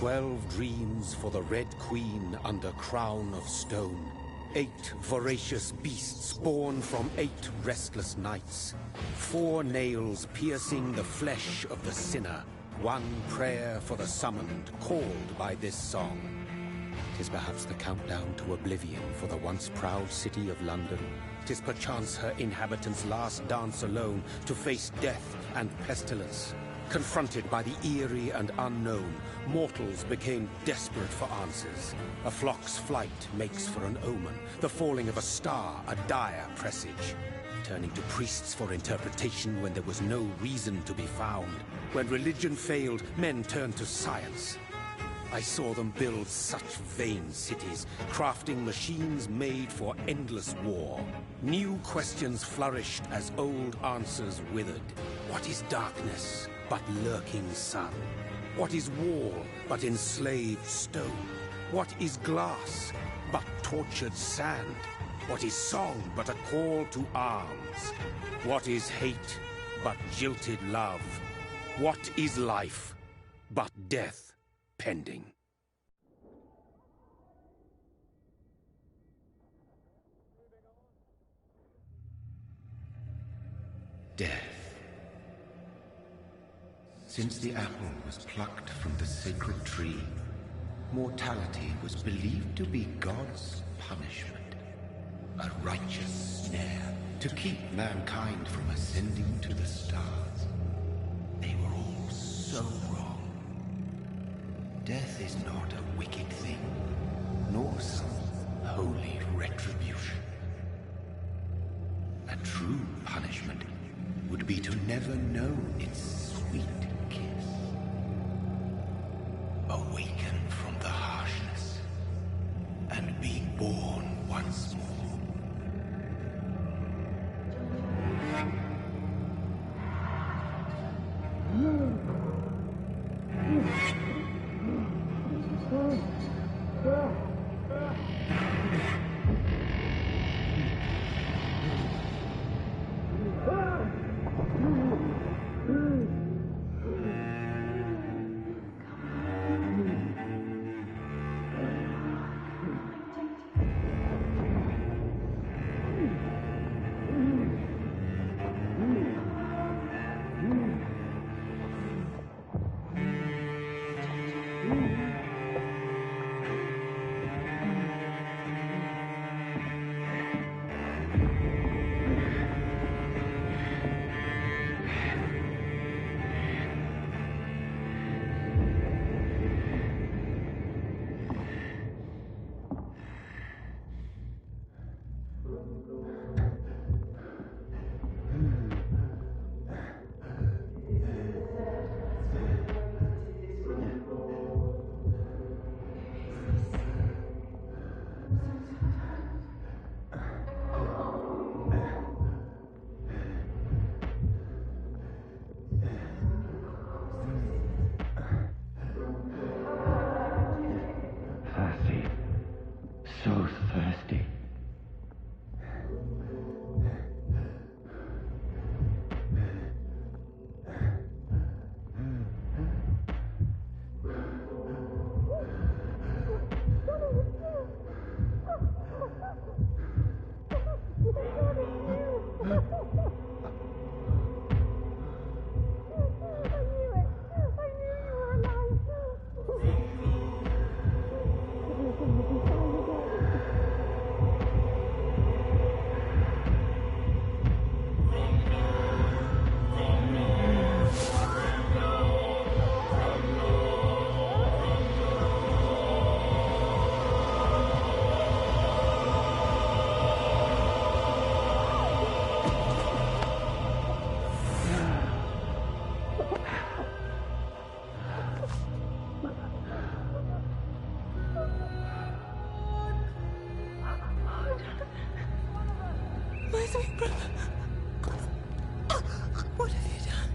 12 dreams for the Red Queen under crown of stone. 8 voracious beasts born from 8 restless nights. 4 nails piercing the flesh of the sinner. 1 prayer for the summoned, called by this song. 'Tis perhaps the countdown to oblivion for the once proud city of London. 'Tis perchance her inhabitants' last dance alone to face death and pestilence. Confronted by the eerie and unknown, mortals became desperate for answers. A flock's flight makes for an omen, the falling of a star a dire presage. Turning to priests for interpretation when there was no reason to be found. When religion failed, men turned to science. I saw them build such vain cities, crafting machines made for endless war. New questions flourished as old answers withered. What is darkness but lurking sun? What is wall but enslaved stone? What is glass but tortured sand? What is song but a call to arms? What is hate but jilted love? What is life but death pending? Death. Since the apple was plucked from the sacred tree, mortality was believed to be God's punishment. A righteous snare to keep mankind from ascending to the stars. They were all so wrong. Death is not a wicked thing, nor some holy retribution. A true punishment would be to never know its sweet kiss. Awaken from the harshness and be born once more.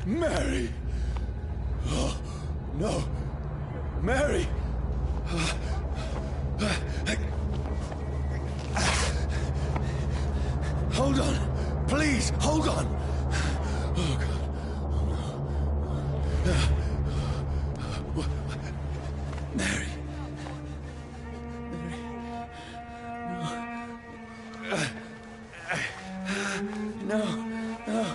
Mary! Oh, no! Mary! Hold on! Please, hold on! Oh, God. Oh, no. No. No.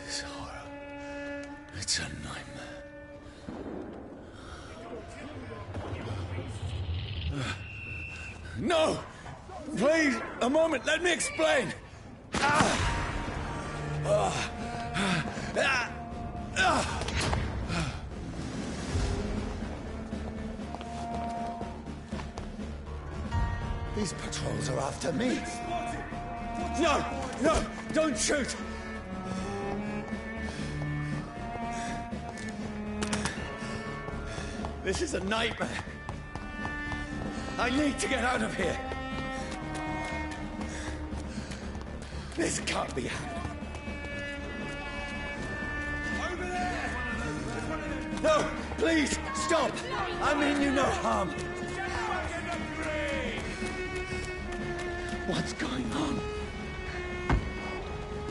This horror. It's a nightmare. No! Please, a moment, let me explain! These patrols are after me. No! No! Don't shoot! This is a nightmare. I need to get out of here. This can't be happening. Over there! No! Please, stop! I mean you no harm. What's going on?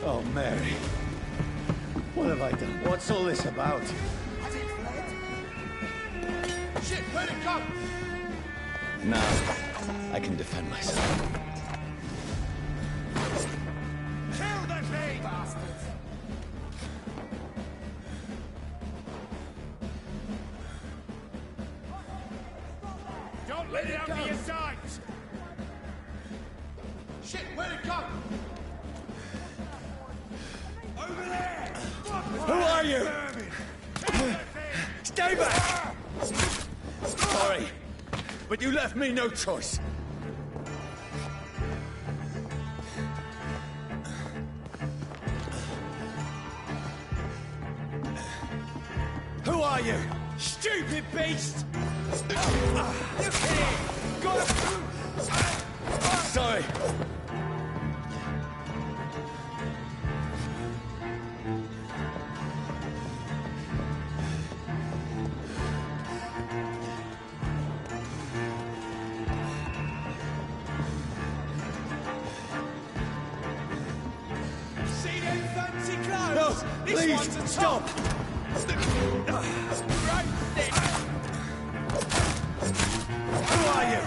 Oh, Mary. What have I done? What's all this about? Has it fled? Shit, where'd it go? Now, I can defend myself. Kill the thing! Bastards! Don't let it out of your sight! Shit, where'd it go? Over there! Who are you? Stay back! Sorry, but you left me no choice. Who are you? Stupid beast! Sorry. See them fancy clothes? No, This please, one's a stop! top. Right there. Who are you?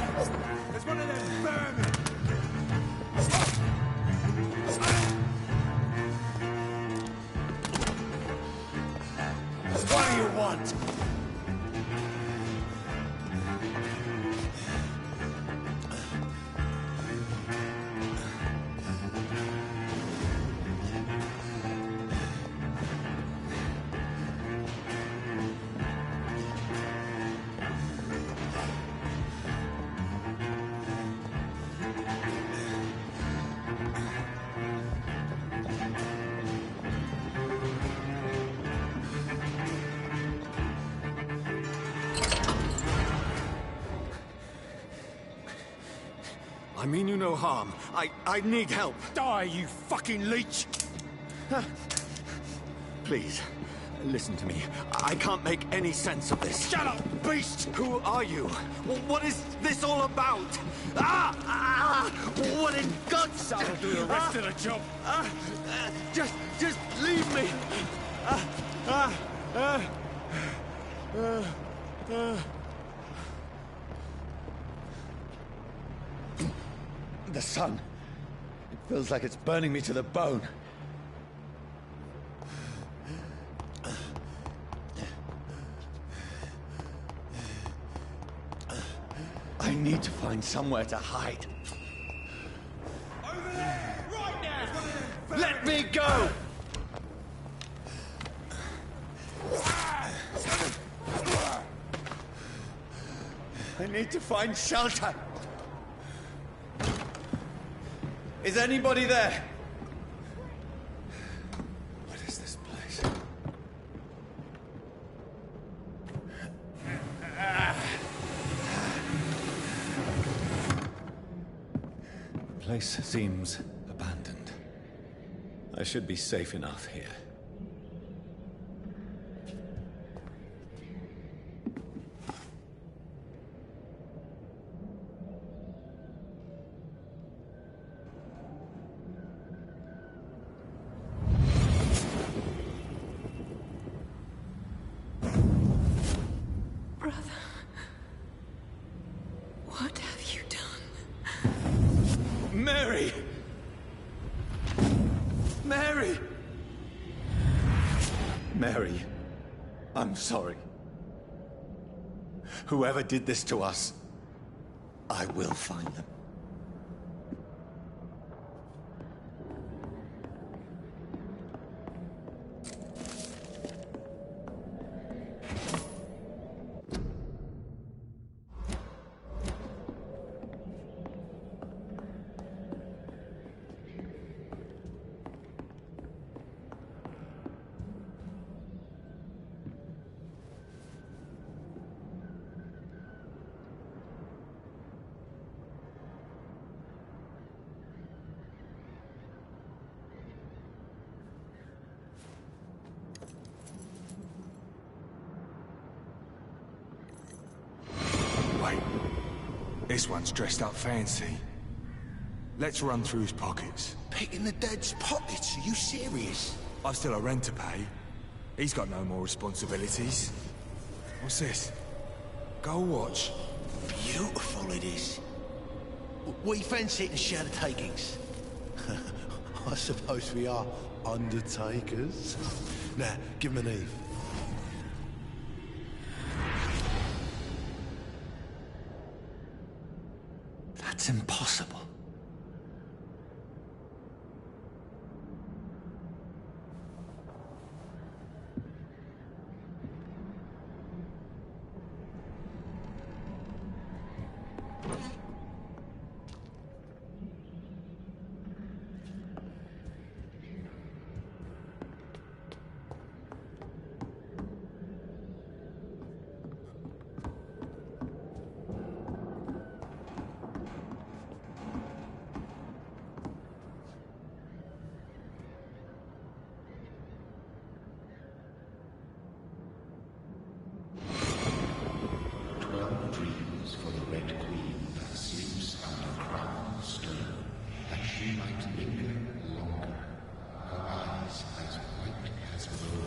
There's one of them vermin. What do you want? I mean you no harm. I need help. Die, you fucking leech! Please, listen to me. I can't make any sense of this. Shut up, beast! Who are you? What is this all about? What in God's That'll do the rest of the job. Just leave me. The sun. It feels like it's burning me to the bone. I need to find somewhere to hide. Over there! Right now! There's one of them Let me go! I need to find shelter. Is anybody there? What is this place? The place seems abandoned. I should be safe enough here. sorry. Whoever did this to us, I will find them. This one's dressed up fancy. Let's run through his pockets. Picking the dead's pockets? Are you serious? I've still a rent to pay. He's got no more responsibilities. What's this? Gold watch. Beautiful it is. We fancy it and share the takings. I suppose we are undertakers. Now, give him an Eve. That's impossible.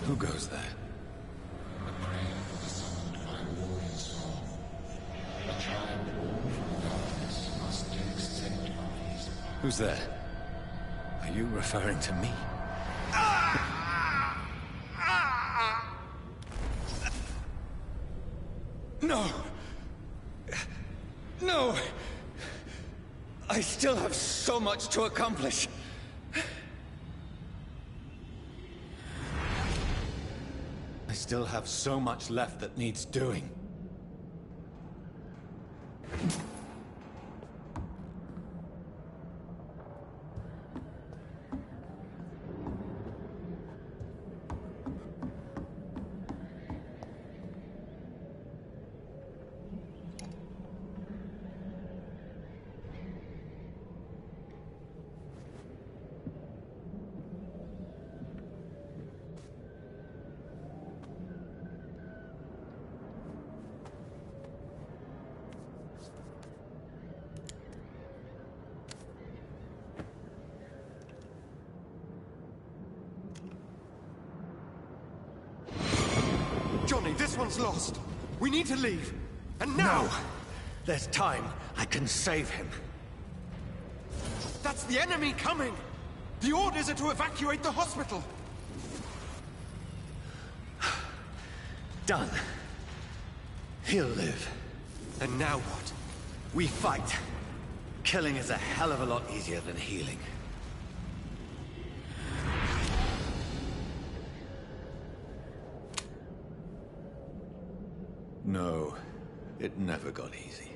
Who goes there? A prayer for the summoned by warrior storm. A child born from darkness must accept of his power. Who's there? Are you referring to me? No! No! I still have so much to accomplish. I still have so much left that needs doing. Johnny, this one's lost. We need to leave. And now! No! There's time. I can save him. That's the enemy coming! The orders are to evacuate the hospital! Done. He'll live. And now what? We fight. Killing is a hell of a lot easier than healing. No, it never got easy.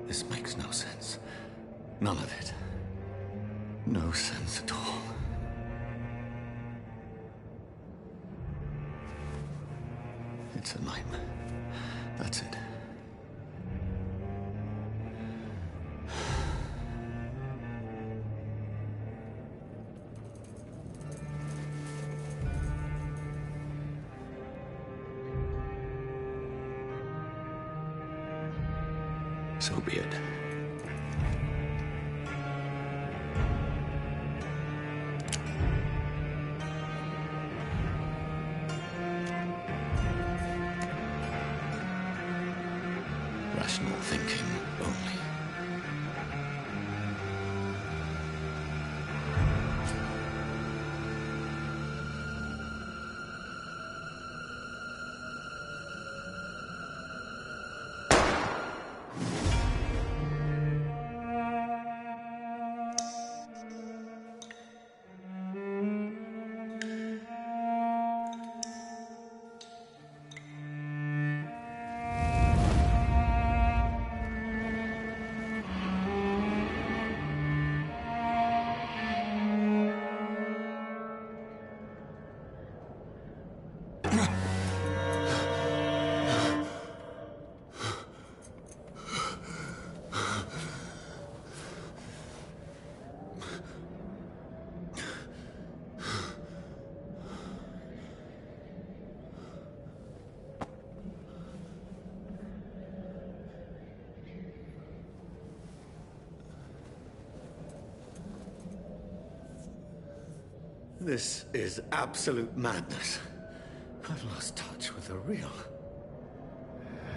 This makes no sense. None of it. No sense at all. It's a nightmare. That's it. So be it. Rational thinking only. This is absolute madness. I've lost touch with the real.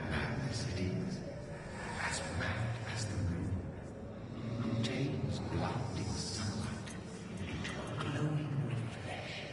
Madness it is. As mad as the moon. Contains blinding sunlight into a glowing reflection.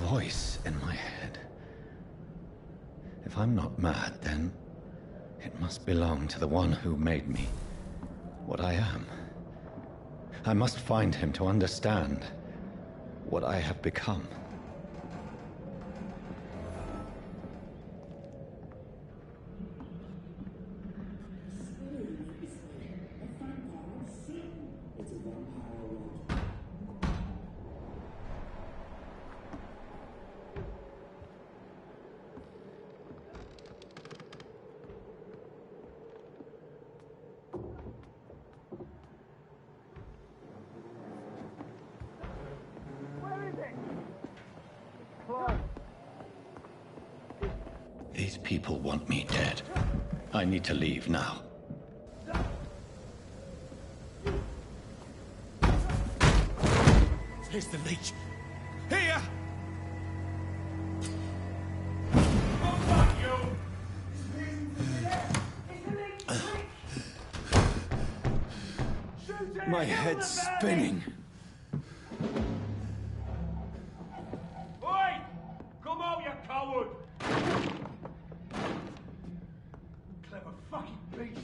Voice in my head. If I'm not mad, then it must belong to the one who made me what I am. I must find him to understand what I have become. These people want me dead. I need to leave now. Here's the leech. Here! My head's spinning. Oi! Come out, you coward! Clever fucking beast!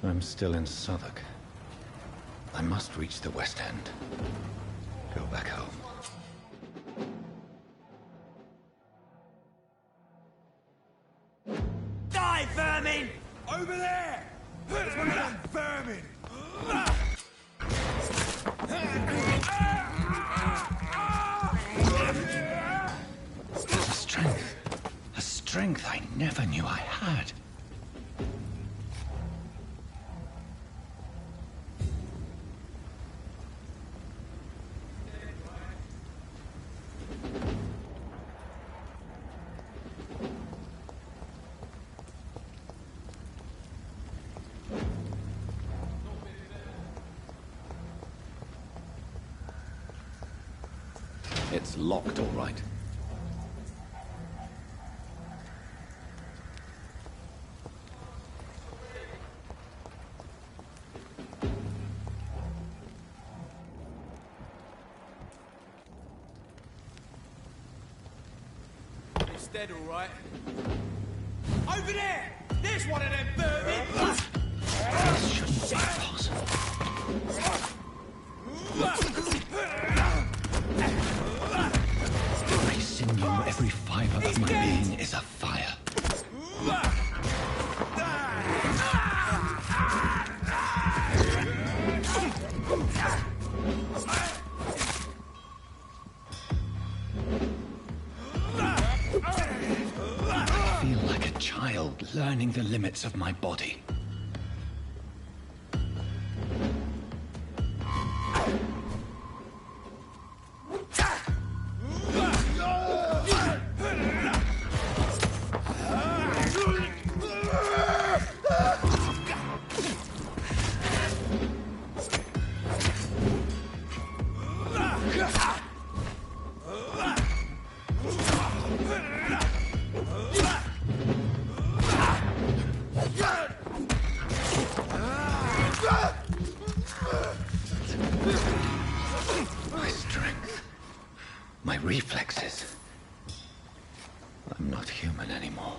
I'm still in Southwark. I must reach the West End. Go back home. Die, vermin! Over there! There's one of them vermin! The strength. strength I never knew I had. It's locked, all right. It's dead, all right. Over there! There's one of them vermin! This shouldn't be possible. Every sinew, every fiber of my being is afire. I feel like a child learning the limits of my body. My strength, my reflexes. I'm not human anymore.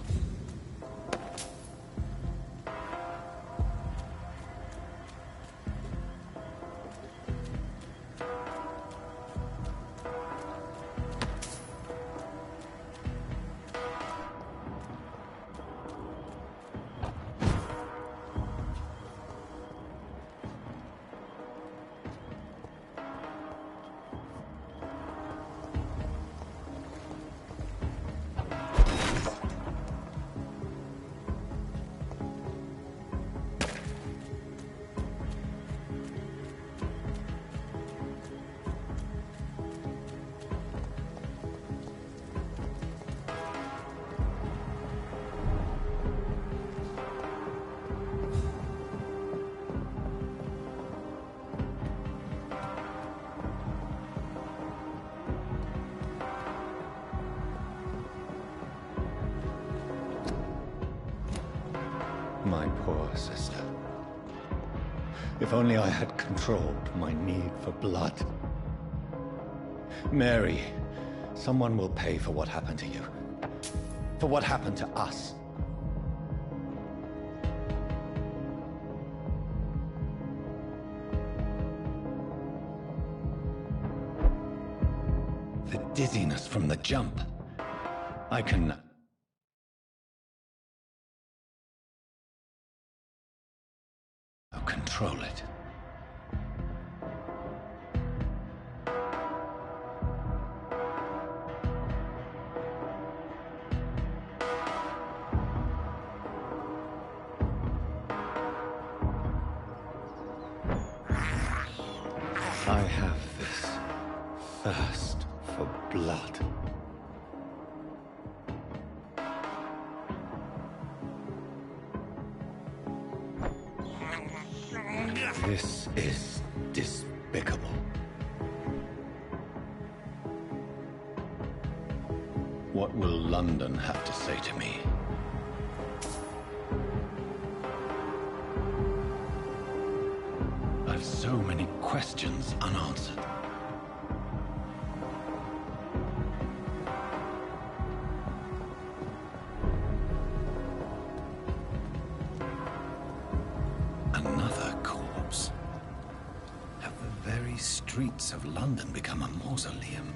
My poor sister. If only I had controlled my need for blood. Mary, someone will pay for what happened to you. For what happened to us. The dizziness from the jump. I can... control it. I have this thirst for blood. This is despicable. What will London have to say to me? I've so many questions unanswered. Another corpse. Have the very streets of London become a mausoleum?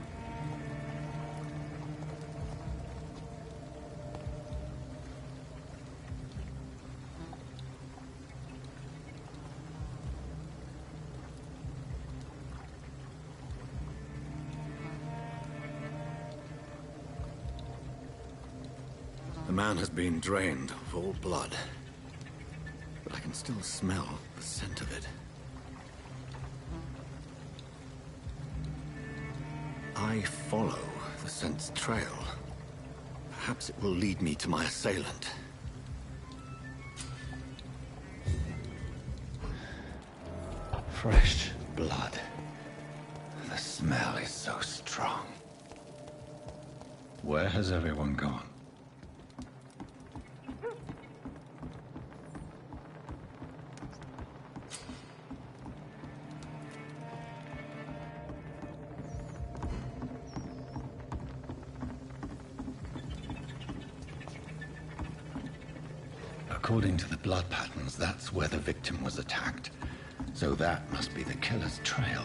The man has been drained of all blood, but I can still smell the scent of it. I follow the scent's trail. Perhaps it will lead me to my assailant. Fresh blood. The smell is so strong. Where has everyone gone? According to the blood patterns, that's where the victim was attacked. So that must be the killer's trail.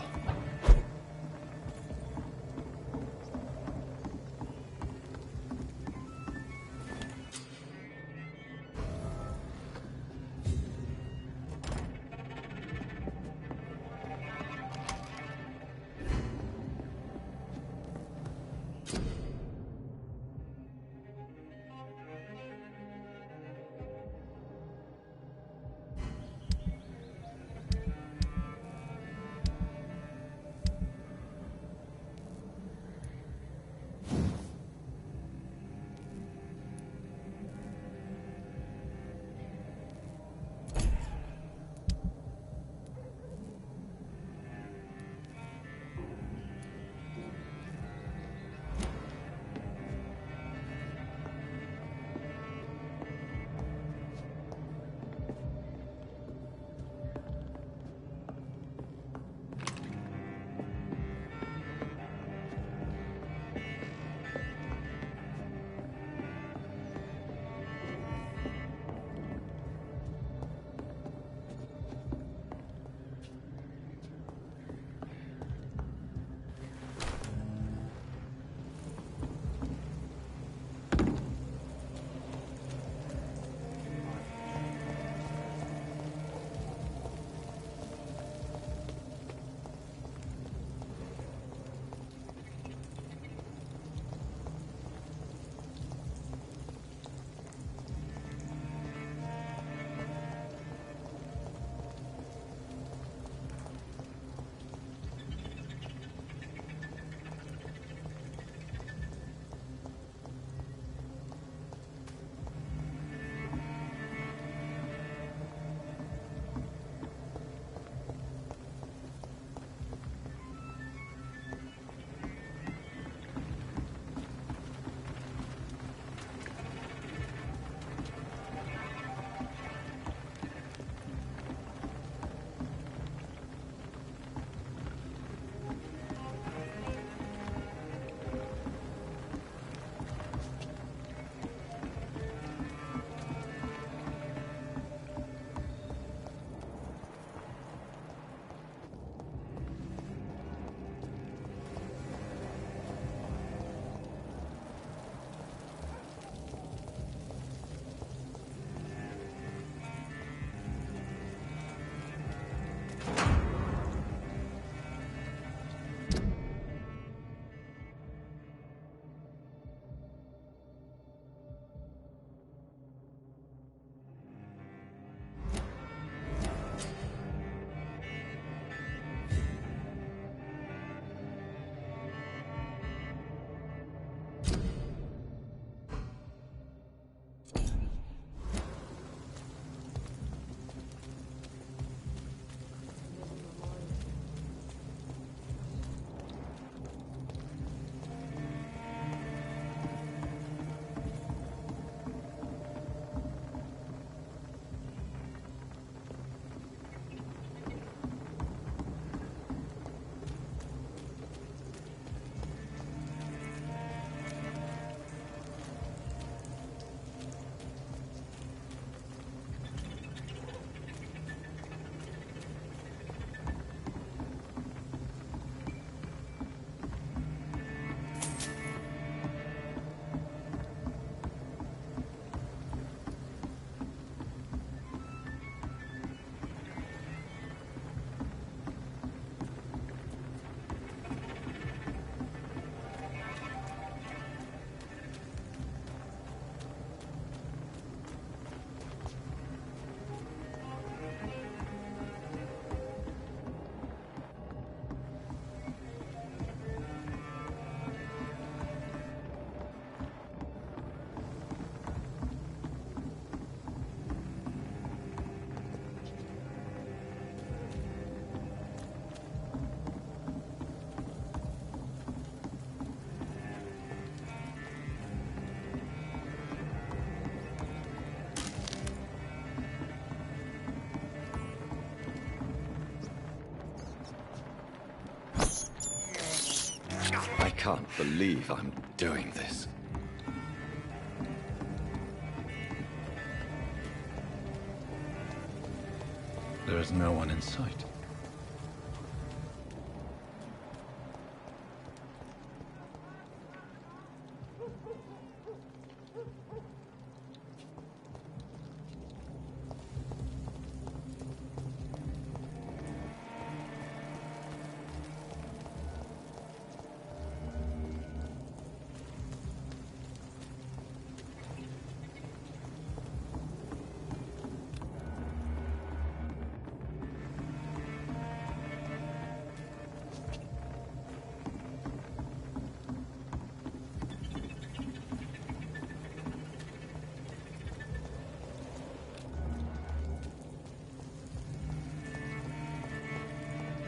can't believe I'm doing this. There is no one in sight.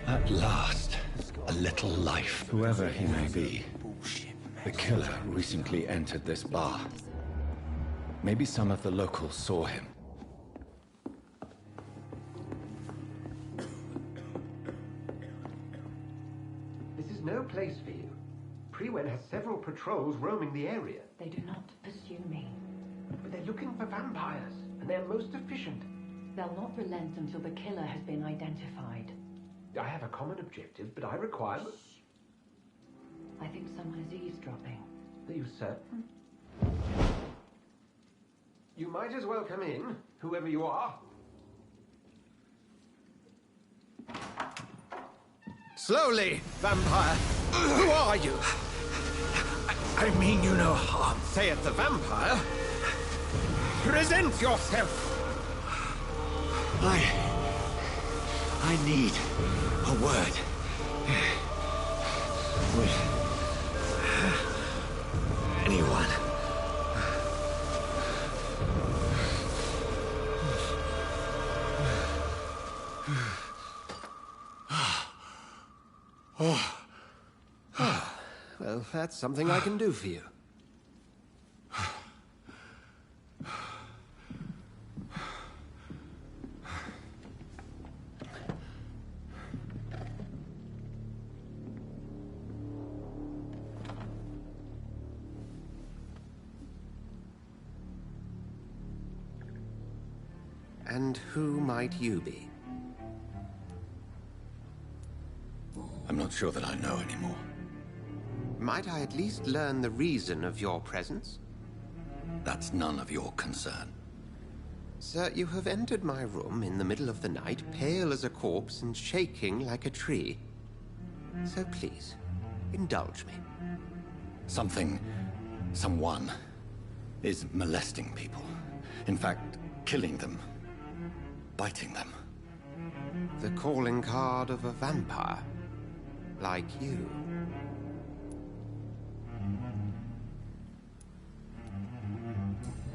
At last, a little life, whoever he may be. The killer recently entered this bar. Maybe some of the locals saw him. This is no place for you. Prewen has several patrols roaming the area. They do not pursue me. But they're looking for vampires, and they're most efficient. They'll not relent until the killer has been identified. I have a common objective, but I require... I think someone is eavesdropping. Are you certain? You might as well come in, whoever you are. Slowly, vampire. Who are you? I mean you no harm. Saith the vampire. Present yourself. I need a word. With anyone. Well, that's something I can do for you. And who might you be? I'm not sure that I know anymore. Might I at least learn the reason of your presence? That's none of your concern. Sir, you have entered my room in the middle of the night, pale as a corpse and shaking like a tree. So please, indulge me. Someone is molesting people. In fact, killing them. Biting them. The calling card of a vampire. Like you.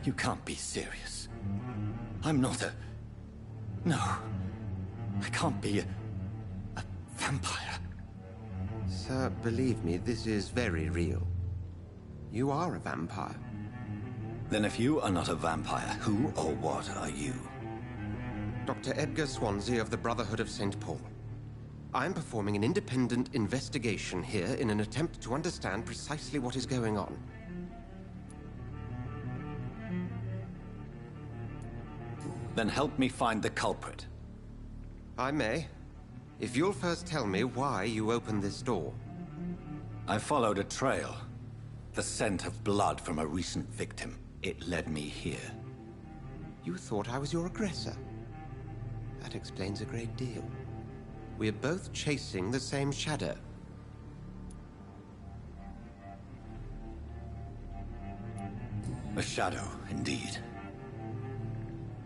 You can't be serious. I'm not a... No. I can't be a vampire. Sir, believe me, this is very real. You are a vampire. Then if you are not a vampire, who or what are you? Dr. Edgar Swansea of the Brotherhood of St. Paul. I'm performing an independent investigation here in an attempt to understand precisely what is going on. Then help me find the culprit. I may. If you'll first tell me why you opened this door. I followed a trail. The scent of blood from a recent victim. It led me here. You thought I was your aggressor. That explains a great deal. We're both chasing the same shadow. A shadow, indeed.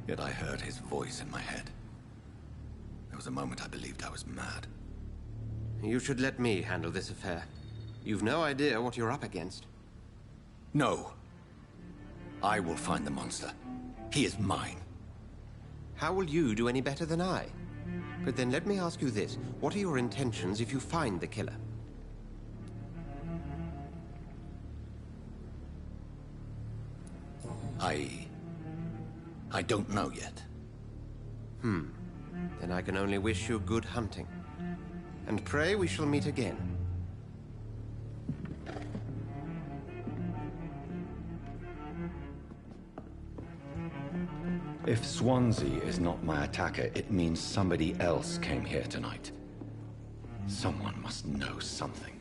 Yet I heard his voice in my head. There was a moment I believed I was mad. You should let me handle this affair. You've no idea what you're up against. No. I will find the monster. He is mine. How will you do any better than I? But then let me ask you this. What are your intentions if you find the killer? I don't know yet. Then I can only wish you good hunting. And pray we shall meet again. If Swansea is not my attacker, it means somebody else came here tonight. Someone must know something.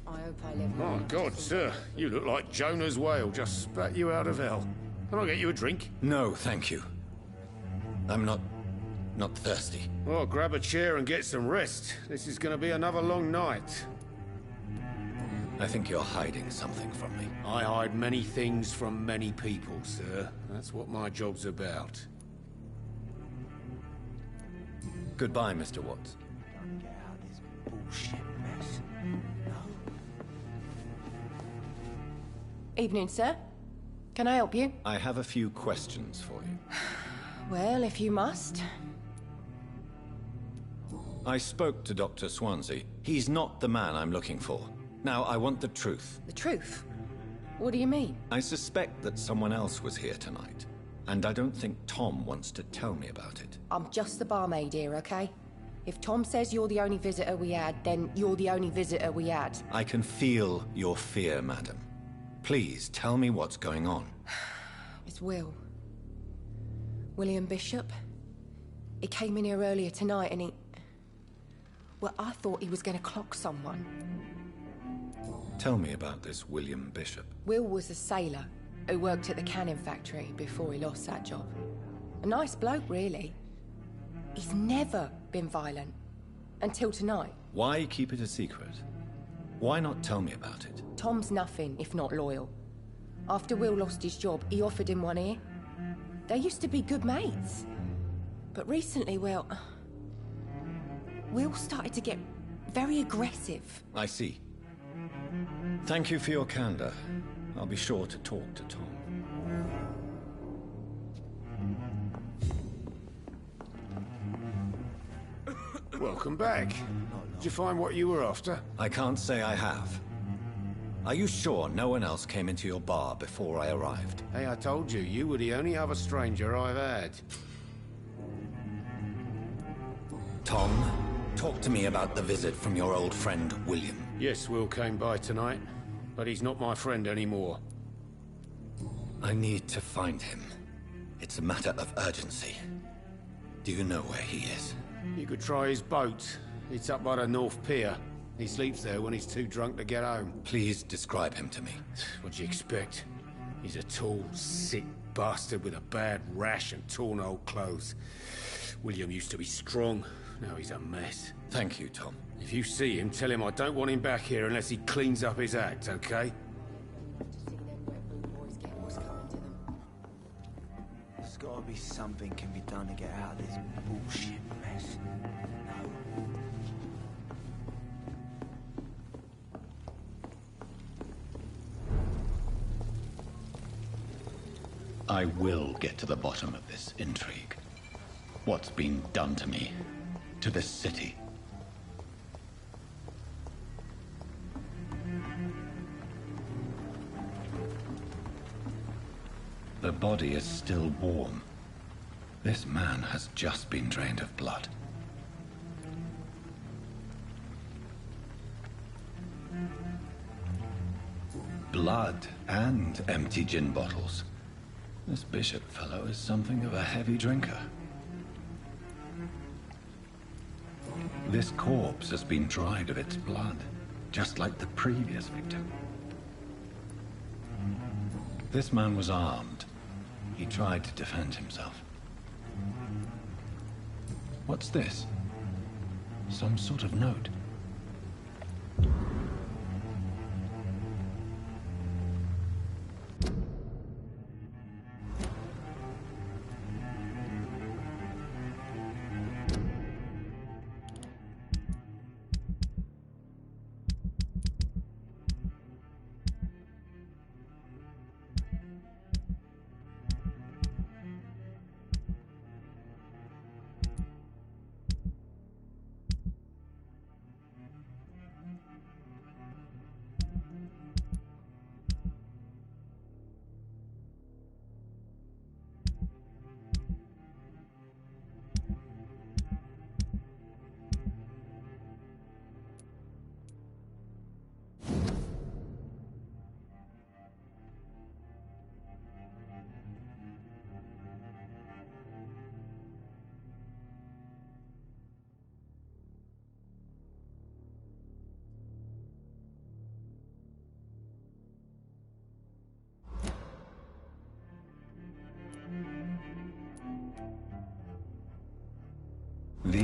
I hope I live My long. God, sir, you look like Jonah's whale just spat you out of hell. Can I get you a drink? No, thank you. I'm not thirsty. Well, grab a chair and get some rest. This is going to be another long night. I think you're hiding something from me. I hide many things from many people, sir. That's what my job's about. Goodbye, Mr. Watts. Don't get out of this bullshit mess. Evening, sir. Can I help you? I have a few questions for you. Well, if you must. I spoke to Dr. Swansea. He's not the man I'm looking for. Now, I want the truth. The truth? What do you mean? I suspect that someone else was here tonight, and I don't think Tom wants to tell me about it. I'm just the barmaid here, okay? If Tom says you're the only visitor we had, then you're the only visitor we had. I can feel your fear, madam. Please, tell me what's going on. It's Will. William Bishop. He came in here earlier tonight and he... Well, I thought he was going to clock someone. Tell me about this William Bishop. Will was a sailor who worked at the cannon factory before he lost that job. A nice bloke, really. He's never been violent. Until tonight. Why keep it a secret? Why not tell me about it? Tom's nothing if not loyal. After Will lost his job, he offered him one ear. They used to be good mates. But recently, well... Will started to get very aggressive. I see. Thank you for your candor. I'll be sure to talk to Tom. Welcome back. Did you find what you were after? I can't say I have. Are you sure no one else came into your bar before I arrived? Hey, I told you, you were the only other stranger I've had. Tom, talk to me about the visit from your old friend, William. Yes, Will came by tonight, but he's not my friend anymore. I need to find him. It's a matter of urgency. Do you know where he is? You could try his boat. It's up by the North Pier. He sleeps there when he's too drunk to get home. Please describe him to me. What'd you expect? He's a tall, sick bastard with a bad rash and torn old clothes. William used to be strong. Now he's a mess. Thank you, Tom. If you see him, tell him I don't want him back here unless he cleans up his act, okay? There's gotta be something can be done to get out of this bullshit mess. No. I will get to the bottom of this intrigue. What's been done to me, to this city. The body is still warm. This man has just been drained of blood. Blood and empty gin bottles. This Bishop fellow is something of a heavy drinker. This corpse has been dried of its blood, just like the previous victim. This man was armed. He tried to defend himself. What's this? Some sort of note.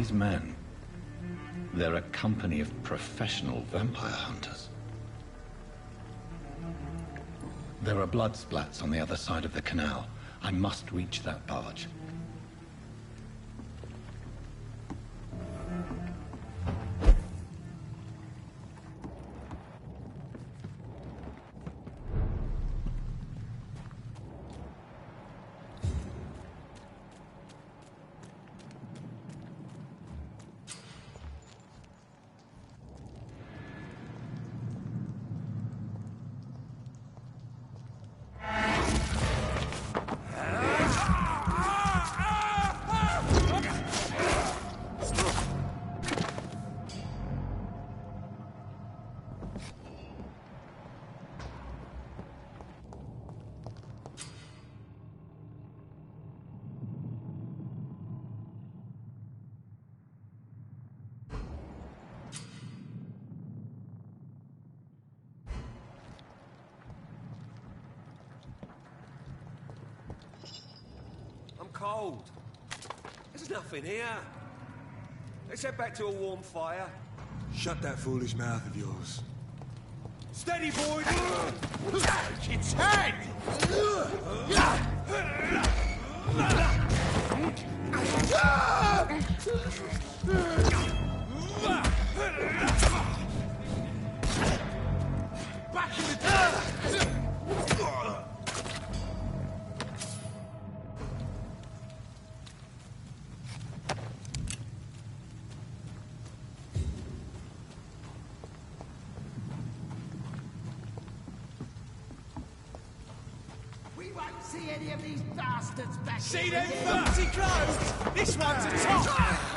These men, they're a company of professional vampire hunters. There are blood splats on the other side of the canal. I must reach that barge. Cold. There's nothing here. Let's head back to a warm fire. Shut that foolish mouth of yours. Steady, boy! Its head! Back in the See any of these bastards back See here them again? fancy clothes? This one's a top!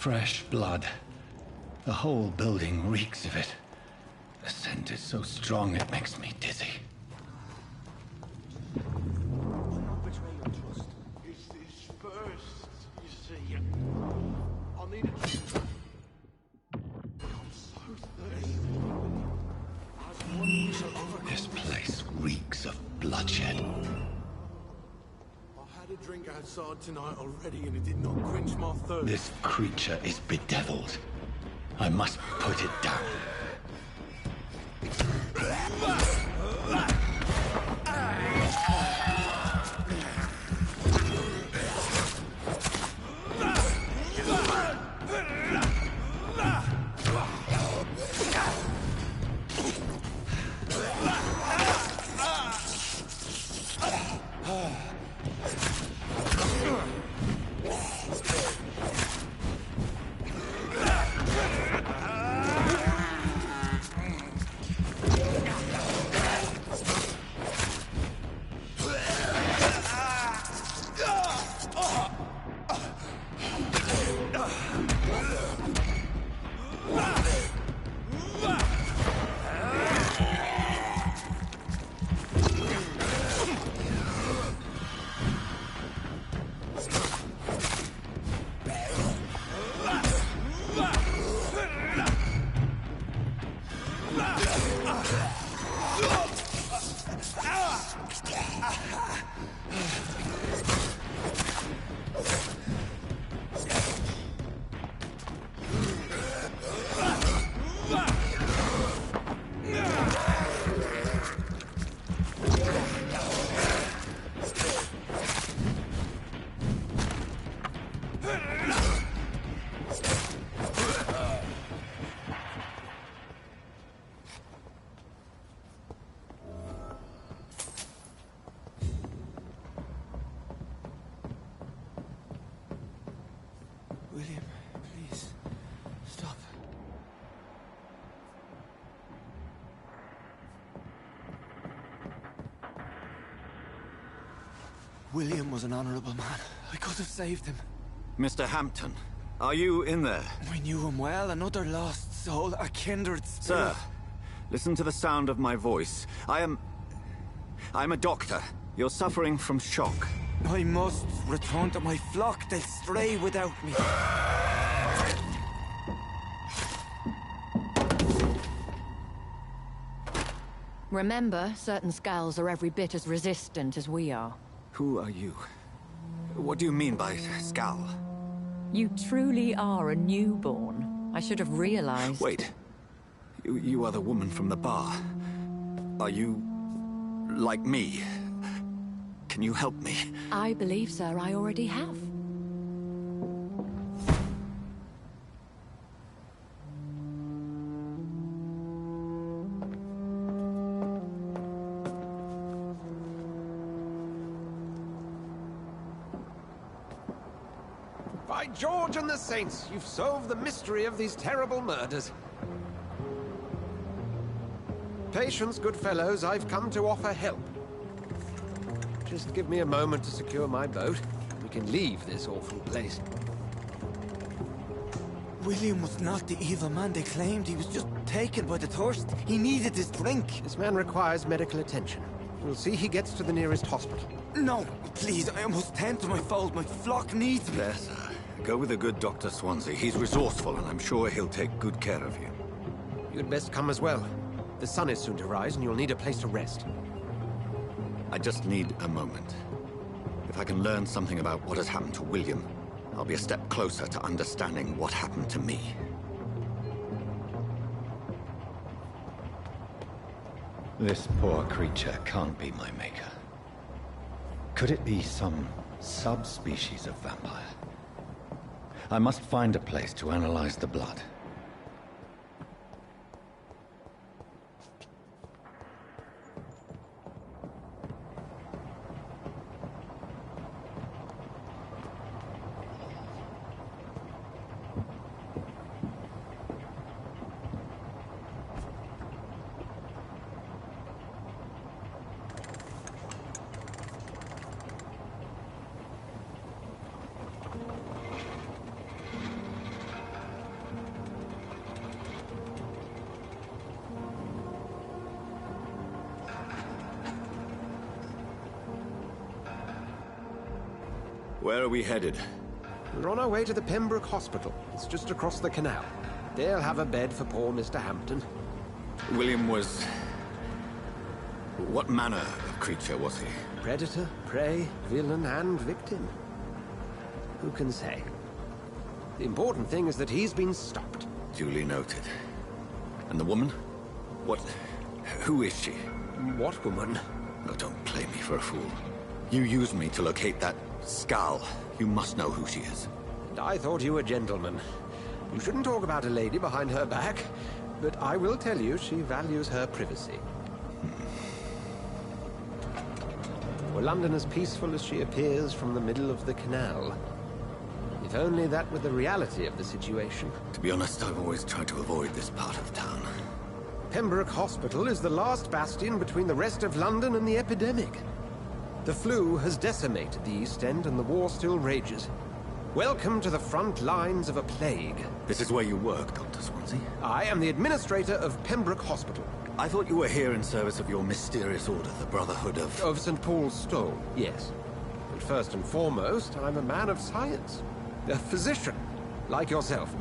Fresh blood. The whole building reeks of it. The scent is so strong it makes me dizzy. I'll not betray your trust. It's this first, you see. I'll need it. I'm so thirsty. This place reeks of bloodshed. I had a drink outside tonight already and it did not quench my thirst. This creature is bedeviled. I must put it down. William, please, stop. William was an honorable man. I could have saved him. Mr. Hampton, are you in there? We knew him well, another lost soul, a kindred spirit. Sir, listen to the sound of my voice. I'm a doctor. You're suffering from shock. I must return to my flock. They'll stray without me. Remember, certain skulls are every bit as resistant as we are. Who are you? What do you mean by skull? You truly are a newborn. I should have realized. Wait. You are the woman from the bar. Are you... like me? Can you help me? I believe, sir, I already have. By George and the Saints, you've solved the mystery of these terrible murders. Patience, good fellows, I've come to offer help. Just give me a moment to secure my boat. We can leave this awful place. William was not the evil man they claimed. He was just taken by the thirst. He needed his drink. This man requires medical attention. We'll see he gets to the nearest hospital. No, please, I must tend to my fold. My flock needs me. There, sir. Go with the good Dr. Swansea. He's resourceful, and I'm sure he'll take good care of you. You'd best come as well. The sun is soon to rise, and you'll need a place to rest. I just need a moment. If I can learn something about what has happened to William, I'll be a step closer to understanding what happened to me. This poor creature can't be my maker. Could it be some subspecies of vampire? I must find a place to analyze the blood. Where are we headed? We're on our way to the Pembroke Hospital. It's just across the canal. They'll have a bed for poor Mr. Hampton. William was... What manner of creature was he? Predator, prey, villain, and victim. Who can say? The important thing is that he's been stopped. Duly noted. And the woman? What... who is she? What woman? Oh, don't play me for a fool. You used me to locate that skull. You must know who she is. And I thought you a gentleman. You shouldn't talk about a lady behind her back, but I will tell you she values her privacy. Were London as peaceful as she appears from the middle of the canal? If only that were the reality of the situation. To be honest, I've always tried to avoid this part of town. Pembroke Hospital is the last bastion between the rest of London and the epidemic. The flu has decimated the East End and the war still rages. Welcome to the front lines of a plague. This is where you work, Dr. Swansea? I am the administrator of Pembroke Hospital. I thought you were here in service of your mysterious order, the Brotherhood of... Of St. Paul's Stone, yes. But first and foremost, I'm a man of science. A physician, like yourself,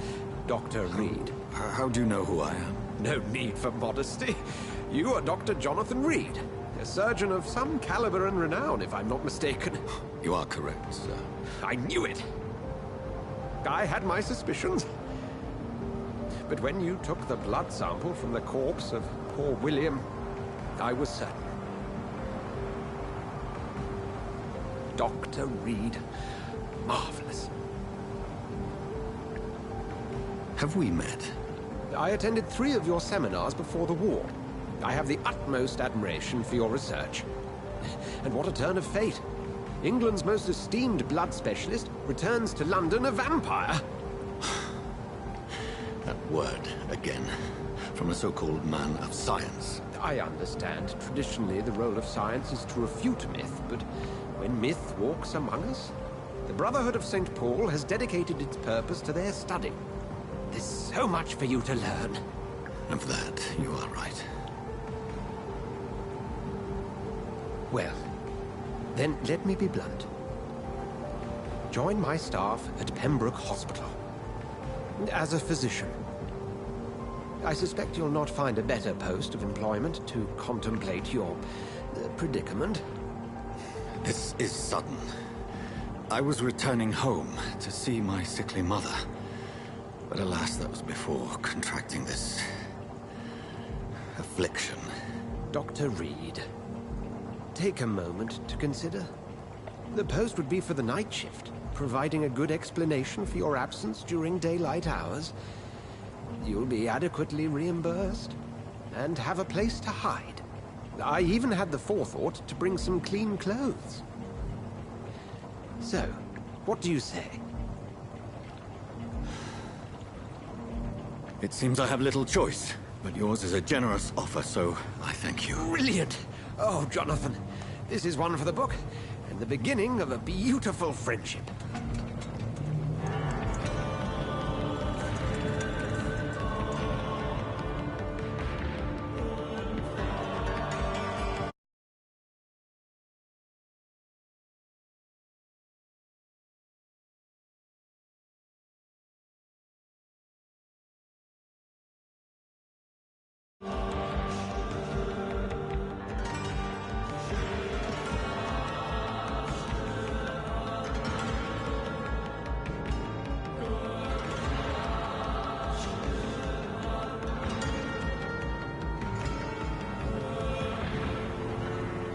Dr. Reed. How do you know who I am? No need for modesty. You are Dr. Jonathan Reed, a surgeon of some caliber and renown, if I'm not mistaken. You are correct, sir. I knew it! I had my suspicions. But when you took the blood sample from the corpse of poor William, I was certain. Dr. Reed. Marvelous. Have we met? I attended 3 of your seminars before the war. I have the utmost admiration for your research. And what a turn of fate. England's most esteemed blood specialist returns to London a vampire. That word, again. From a so-called man of science. I understand. Traditionally, the role of science is to refute myth, but when myth walks among us, the Brotherhood of St. Paul has dedicated its purpose to their study. There's so much for you to learn. Of that, you are right. Well, then let me be blunt. Join my staff at Pembroke Hospital. As a physician. I suspect you'll not find a better post of employment to contemplate your predicament. This is sudden. I was returning home to see my sickly mother. But alas, that was before contracting this... affliction. Dr. Reed, take a moment to consider. The post would be for the night shift, providing a good explanation for your absence during daylight hours. You'll be adequately reimbursed, and have a place to hide. I even had the forethought to bring some clean clothes. So, what do you say? It seems I have little choice, but yours is a generous offer, so I thank you. Brilliant! Oh, Jonathan, this is one for the book, and the beginning of a beautiful friendship.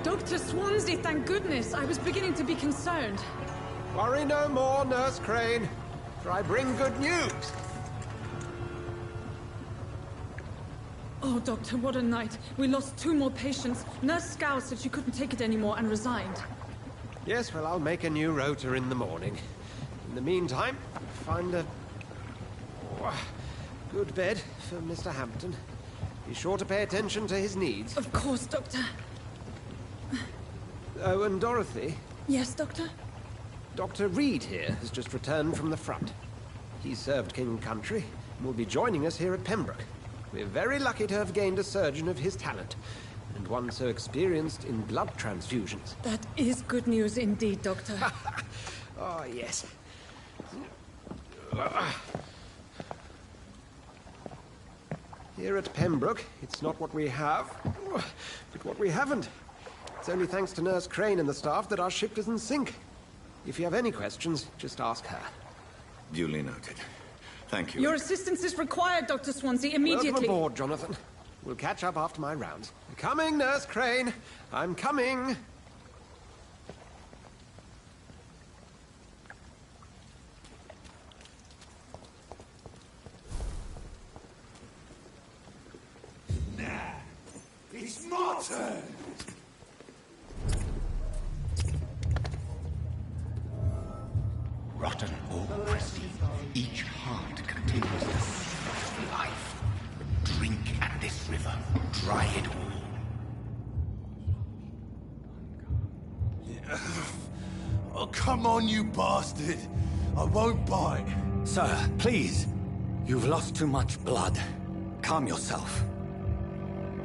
Dr. Swansea, thank goodness. I was beginning to be concerned. Worry no more, Nurse Crane, for I bring good news. Oh, Doctor, what a night. We lost 2 more patients. Nurse Scow said she couldn't take it anymore and resigned. Yes, well, I'll make a new rota in the morning. In the meantime, find a... good bed for Mr. Hampton. Be sure to pay attention to his needs. Of course, Doctor. Oh, and Dorothy? Yes, Doctor? Dr. Reed here has just returned from the front. He served King and Country and will be joining us here at Pembroke. We're very lucky to have gained a surgeon of his talent, and one so experienced in blood transfusions. That is good news indeed, Doctor. Oh, yes. Here at Pembroke, it's not what we have, but what we haven't. It's only thanks to Nurse Crane and the staff that our ship doesn't sink. If you have any questions, just ask her. Duly noted. Thank you. Your assistance is required, Dr. Swansea, immediately. Welcome aboard, Jonathan. We'll catch up after my rounds. Coming, Nurse Crane. I'm coming. It's my turn! Rotten or pristine, each heart contains the seed of life. Drink at this river, try it all. Oh, come on, you bastard! I won't bite. Sir, please. You've lost too much blood. Calm yourself.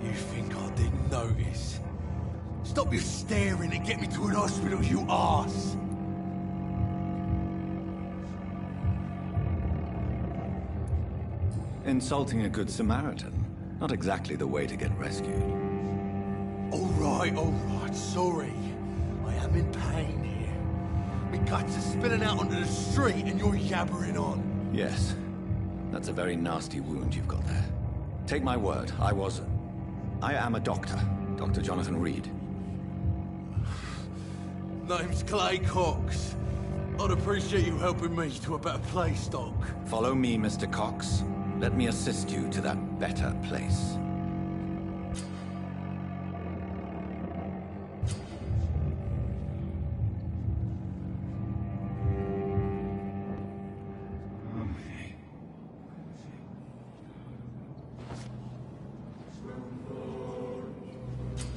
You think I didn't notice? Stop your staring and get me to an hospital, you arse! Insulting a good Samaritan. Not exactly the way to get rescued. All right, sorry. I am in pain here. My guts are spilling out onto the street and you're yabbering on. Yes. That's a very nasty wound you've got there. Take my word, I am a doctor. Dr. Jonathan Reed. Name's Clay Cox. I'd appreciate you helping me to a better place, Doc. Follow me, Mr. Cox. Let me assist you to that better place.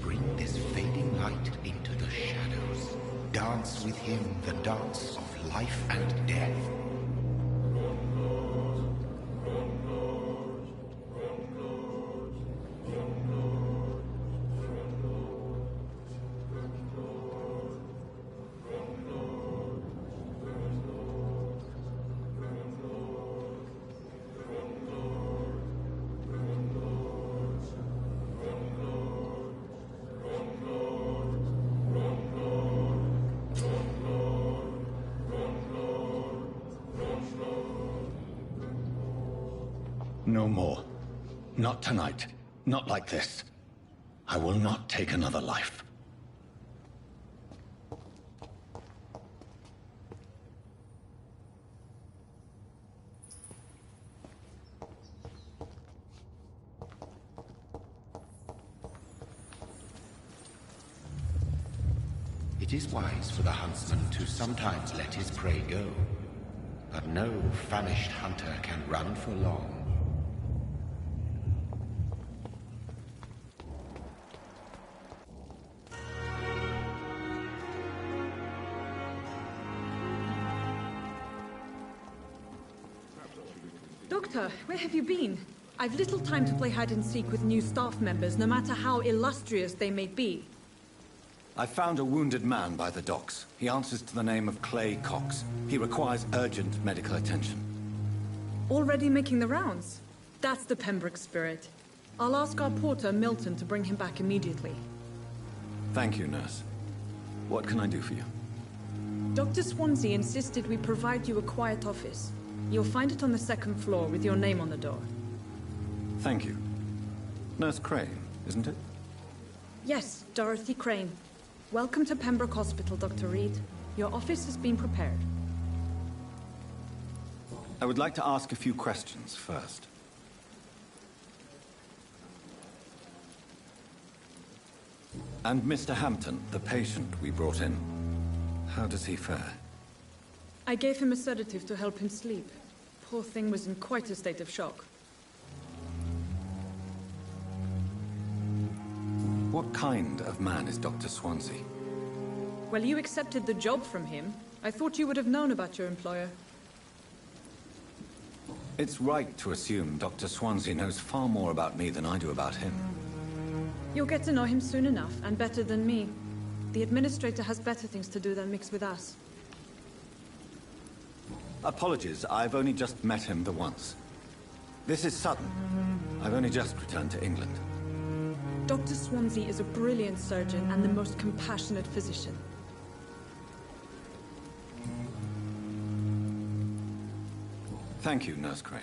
Bring this fading light into the shadows. Dance with him the dance of life and death. No more. Not tonight. Not like this. I will not take another life. It is wise for the huntsman to sometimes let his prey go. But no famished hunter can run for long. Doctor, where have you been? I've little time to play hide-and-seek with new staff members, no matter how illustrious they may be. I found a wounded man by the docks. He answers to the name of Clay Cox. He requires urgent medical attention. Already making the rounds? That's the Pembroke spirit. I'll ask our porter, Milton, to bring him back immediately. Thank you, nurse. What can I do for you? Dr. Swansea insisted we provide you a quiet office. You'll find it on the second floor with your name on the door. Thank you. Nurse Crane, isn't it? Yes, Dorothy Crane. Welcome to Pembroke Hospital, Dr. Reed. Your office has been prepared. I would like to ask a few questions first. And Mr. Hampton, the patient we brought in, how does he fare? I gave him a sedative to help him sleep. Poor thing was in quite a state of shock. What kind of man is Dr. Swansea? Well, you accepted the job from him. I thought you would have known about your employer. It's right to assume Dr. Swansea knows far more about me than I do about him. You'll get to know him soon enough, and better than me. The administrator has better things to do than mix with us. Apologies, I've only just met him the once. This is Sutton. I've only just returned to England. Dr. Swansea is a brilliant surgeon and the most compassionate physician. Thank you, Nurse Crane.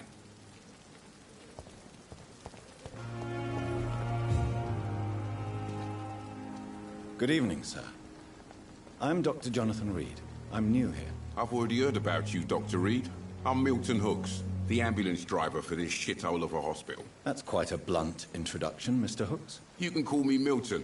Good evening, sir. I'm Dr. Jonathan Reed. I'm new here. I've already heard about you, Dr. Reed. I'm Milton Hooks, the ambulance driver for this shithole of a hospital. That's quite a blunt introduction, Mr. Hooks. You can call me Milton.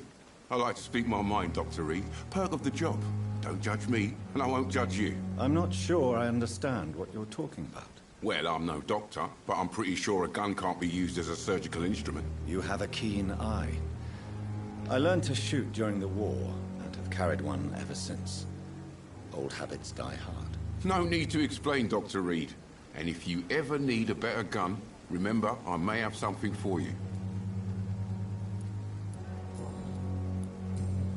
I like to speak my mind, Dr. Reed. Perk of the job. Don't judge me, and I won't judge you. I'm not sure I understand what you're talking about. Well, I'm no doctor, but I'm pretty sure a gun can't be used as a surgical instrument. You have a keen eye. I learned to shoot during the war, and have carried one ever since. Old habits die hard. No need to explain, Dr. Reed. And if you ever need a better gun, remember, I may have something for you.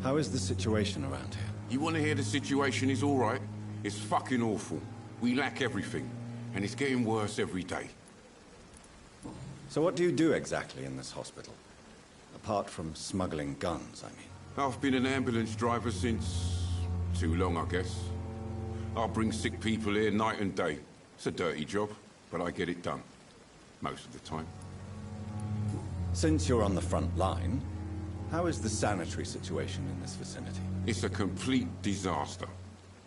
How is the situation around here? You want to hear the situation is all right? It's fucking awful. We lack everything, and it's getting worse every day. So what do you do exactly in this hospital? Apart from smuggling guns, I mean. I've been an ambulance driver since... too long, I guess. I'll bring sick people here night and day. It's a dirty job, but I get it done. Most of the time. Since you're on the front line, how is the sanitary situation in this vicinity? It's a complete disaster.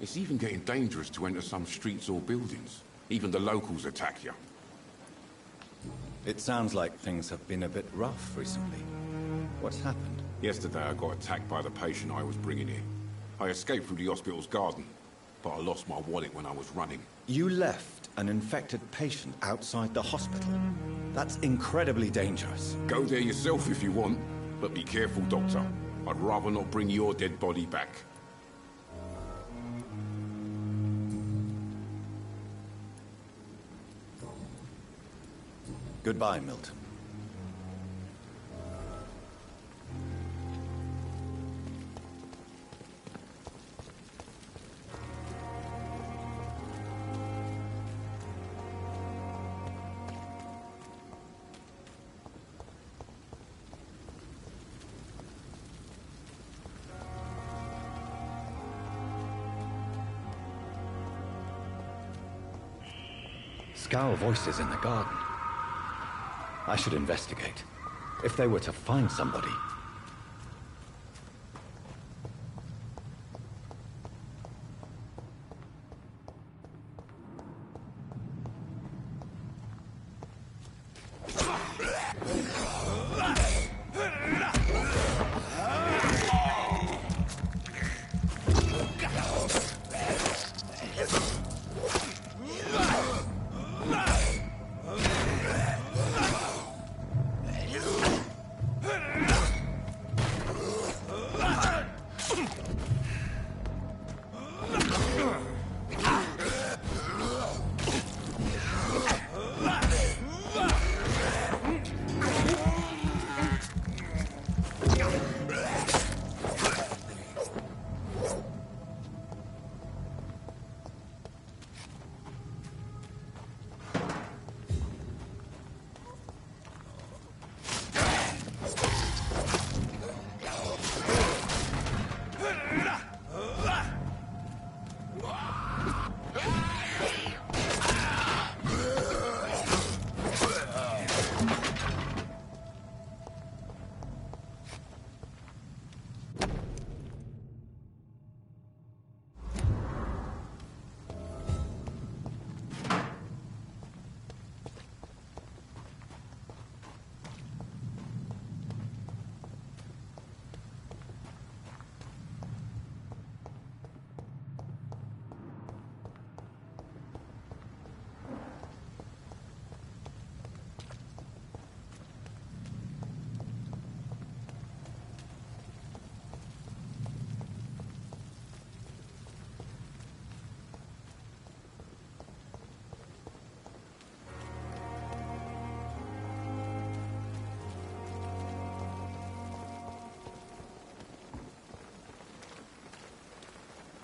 It's even getting dangerous to enter some streets or buildings. Even the locals attack you. It sounds like things have been a bit rough recently. What's happened? Yesterday I got attacked by the patient I was bringing here. I escaped through the hospital's garden, but I lost my wallet when I was running. You left an infected patient outside the hospital? That's incredibly dangerous. Go there yourself if you want, but be careful, Doctor. I'd rather not bring your dead body back. Goodbye, Milton. Scowl voices in the garden. I should investigate. If they were to find somebody...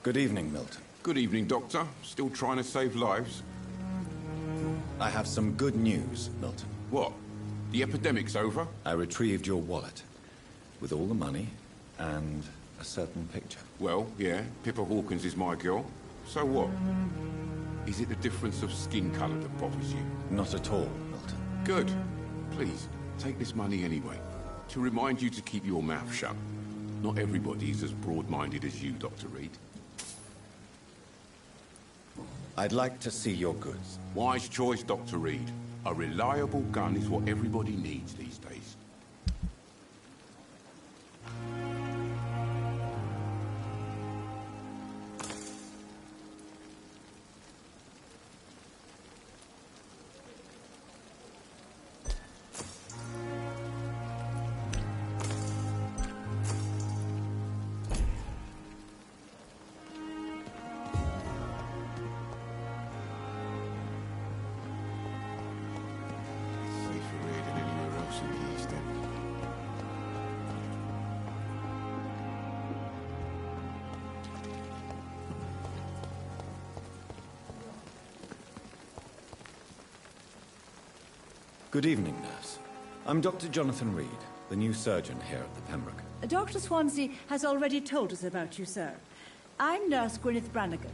Good evening, Milton. Good evening, Doctor. Still trying to save lives? I have some good news, Milton. What? The epidemic's over? I retrieved your wallet, with all the money, and a certain picture. Well, yeah, Pippa Hawkins is my girl. So what? Is it the difference of skin colour that bothers you? Not at all, Milton. Good. Please, take this money anyway. To remind you to keep your mouth shut. Not everybody's as broad-minded as you, Dr. Reed. I'd like to see your goods. Wise choice, Dr. Reed. A reliable gun is what everybody needs these days. Good evening, nurse. I'm Dr. Jonathan Reed, the new surgeon here at the Pembroke. Dr. Swansea has already told us about you, sir. I'm Nurse Gwyneth Brannigan.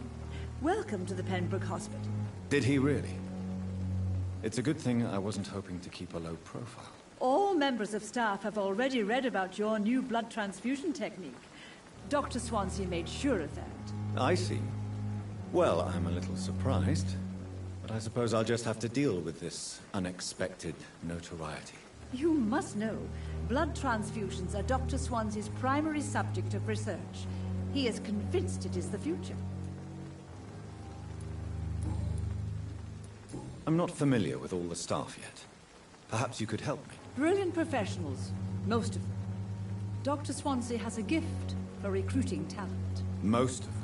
Welcome to the Pembroke Hospital. Did he really? It's a good thing I wasn't hoping to keep a low profile. All members of staff have already read about your new blood transfusion technique. Dr. Swansea made sure of that. I see. Well, I'm a little surprised, but I suppose I'll just have to deal with this unexpected notoriety. You must know, blood transfusions are Dr. Swansea's primary subject of research. He is convinced it is the future. I'm not familiar with all the staff yet. Perhaps you could help me. Brilliant professionals, most of them. Dr. Swansea has a gift for recruiting talent. Most of them?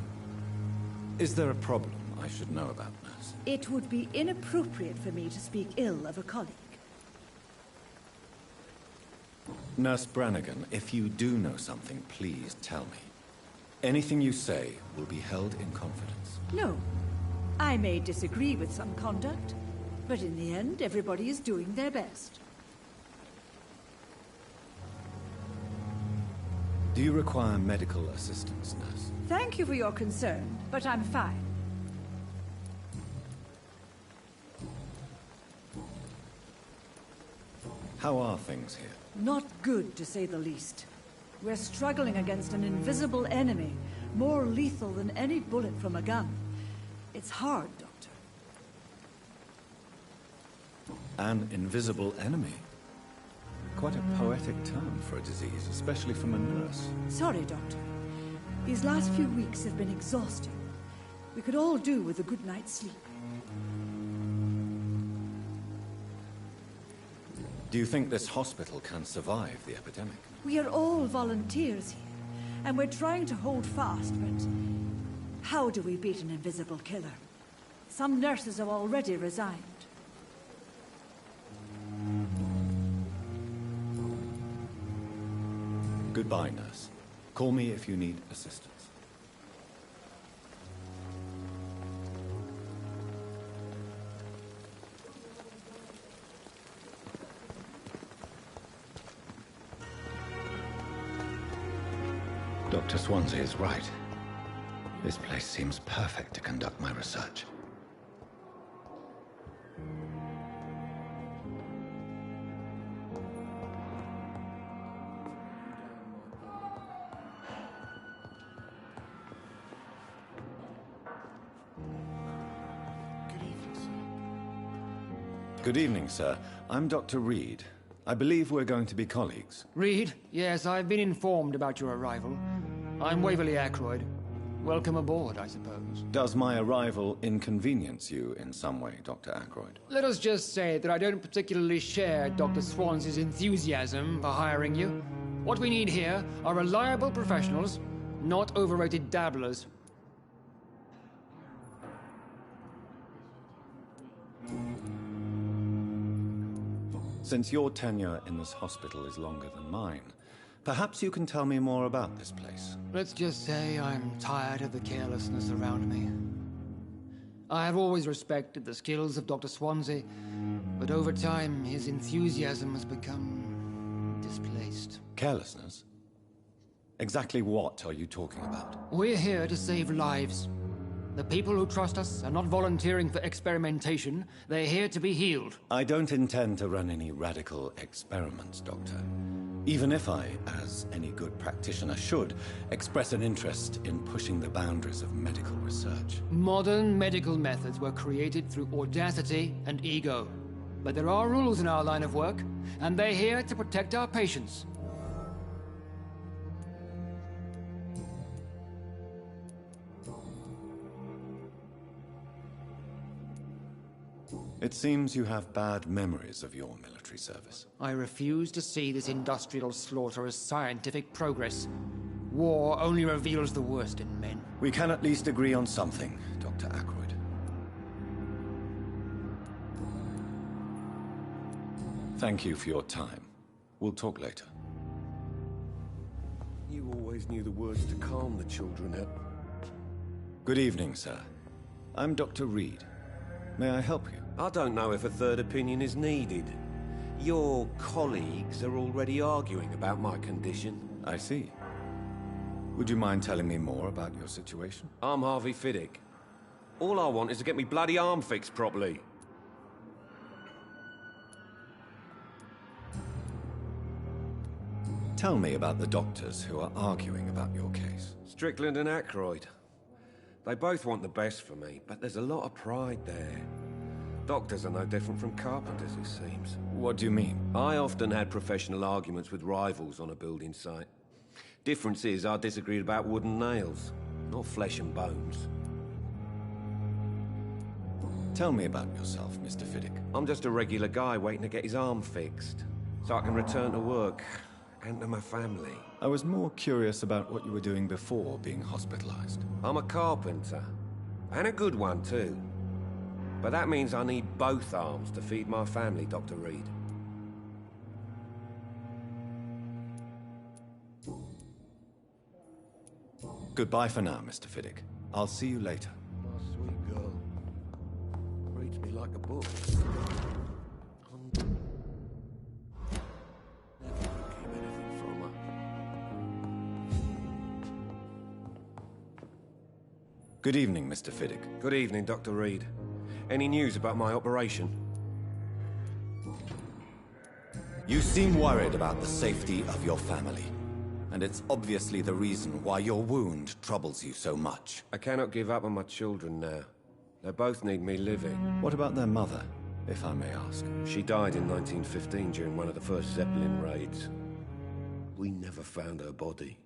Is there a problem I should know about, nurse? It would be inappropriate for me to speak ill of a colleague. Nurse Brannigan, if you do know something, please tell me. Anything you say will be held in confidence. No. I may disagree with some conduct, but in the end, everybody is doing their best. Do you require medical assistance, nurse? Thank you for your concern, but I'm fine. How are things here? Not good, to say the least. We're struggling against an invisible enemy, more lethal than any bullet from a gun. It's hard, Doctor. An invisible enemy? Quite a poetic term for a disease, especially from a nurse. Sorry, Doctor. These last few weeks have been exhausting. We could all do with a good night's sleep. Do you think this hospital can survive the epidemic? We are all volunteers here, and we're trying to hold fast, but how do we beat an invisible killer? Some nurses have already resigned. Goodbye, nurse. Call me if you need assistance. Dr. Swansea is right. This place seems perfect to conduct my research. Good evening, sir. I'm Dr. Reed. I believe we're going to be colleagues. Reed? Yes, I've been informed about your arrival. I'm Waverly Ackroyd. Welcome aboard, I suppose. Does my arrival inconvenience you in some way, Dr. Ackroyd? Let us just say that I don't particularly share Dr. Swansea's enthusiasm for hiring you. What we need here are reliable professionals, not overrated dabblers. Since your tenure in this hospital is longer than mine, perhaps you can tell me more about this place. Let's just say I'm tired of the carelessness around me. I have always respected the skills of Dr. Swansea, but over time, his enthusiasm has become displaced. Carelessness? Exactly what are you talking about? We're here to save lives. The people who trust us are not volunteering for experimentation. They're here to be healed. I don't intend to run any radical experiments, Doctor. Even if I, as any good practitioner should, express an interest in pushing the boundaries of medical research. Modern medical methods were created through audacity and ego. But there are rules in our line of work, and they're here to protect our patients. It seems you have bad memories of your military service. I refuse to see this industrial slaughter as scientific progress. War only reveals the worst in men. We can at least agree on something, Dr. Ackroyd. Thank you for your time. We'll talk later. You always knew the words to calm the children at. Good evening, sir. I'm Dr. Reed. May I help you? I don't know if a third opinion is needed. Your colleagues are already arguing about my condition. I see. Would you mind telling me more about your situation? I'm Harvey Fiddick. All I want is to get me bloody arm fixed properly. Tell me about the doctors who are arguing about your case. Strickland and Ackroyd. They both want the best for me, but there's a lot of pride there. Doctors are no different from carpenters, it seems. What do you mean? I often had professional arguments with rivals on a building site. Difference is, I disagreed about wooden nails, not flesh and bones. Tell me about yourself, Mr. Fiddick. I'm just a regular guy waiting to get his arm fixed, so I can return to work and to my family. I was more curious about what you were doing before being hospitalized. I'm a carpenter, and a good one too. But that means I need both arms to feed my family, Dr. Reed. Goodbye for now, Mr. Fiddick. I'll see you later. My sweet girl. Reads me like a book. Good evening, Mr. Fiddick. Good evening, Dr. Reed. Any news about my operation? You seem worried about the safety of your family. And it's obviously the reason why your wound troubles you so much. I cannot give up on my children now. They both need me living. What about their mother, if I may ask? She died in 1915 during one of the first Zeppelin raids. We never found her body.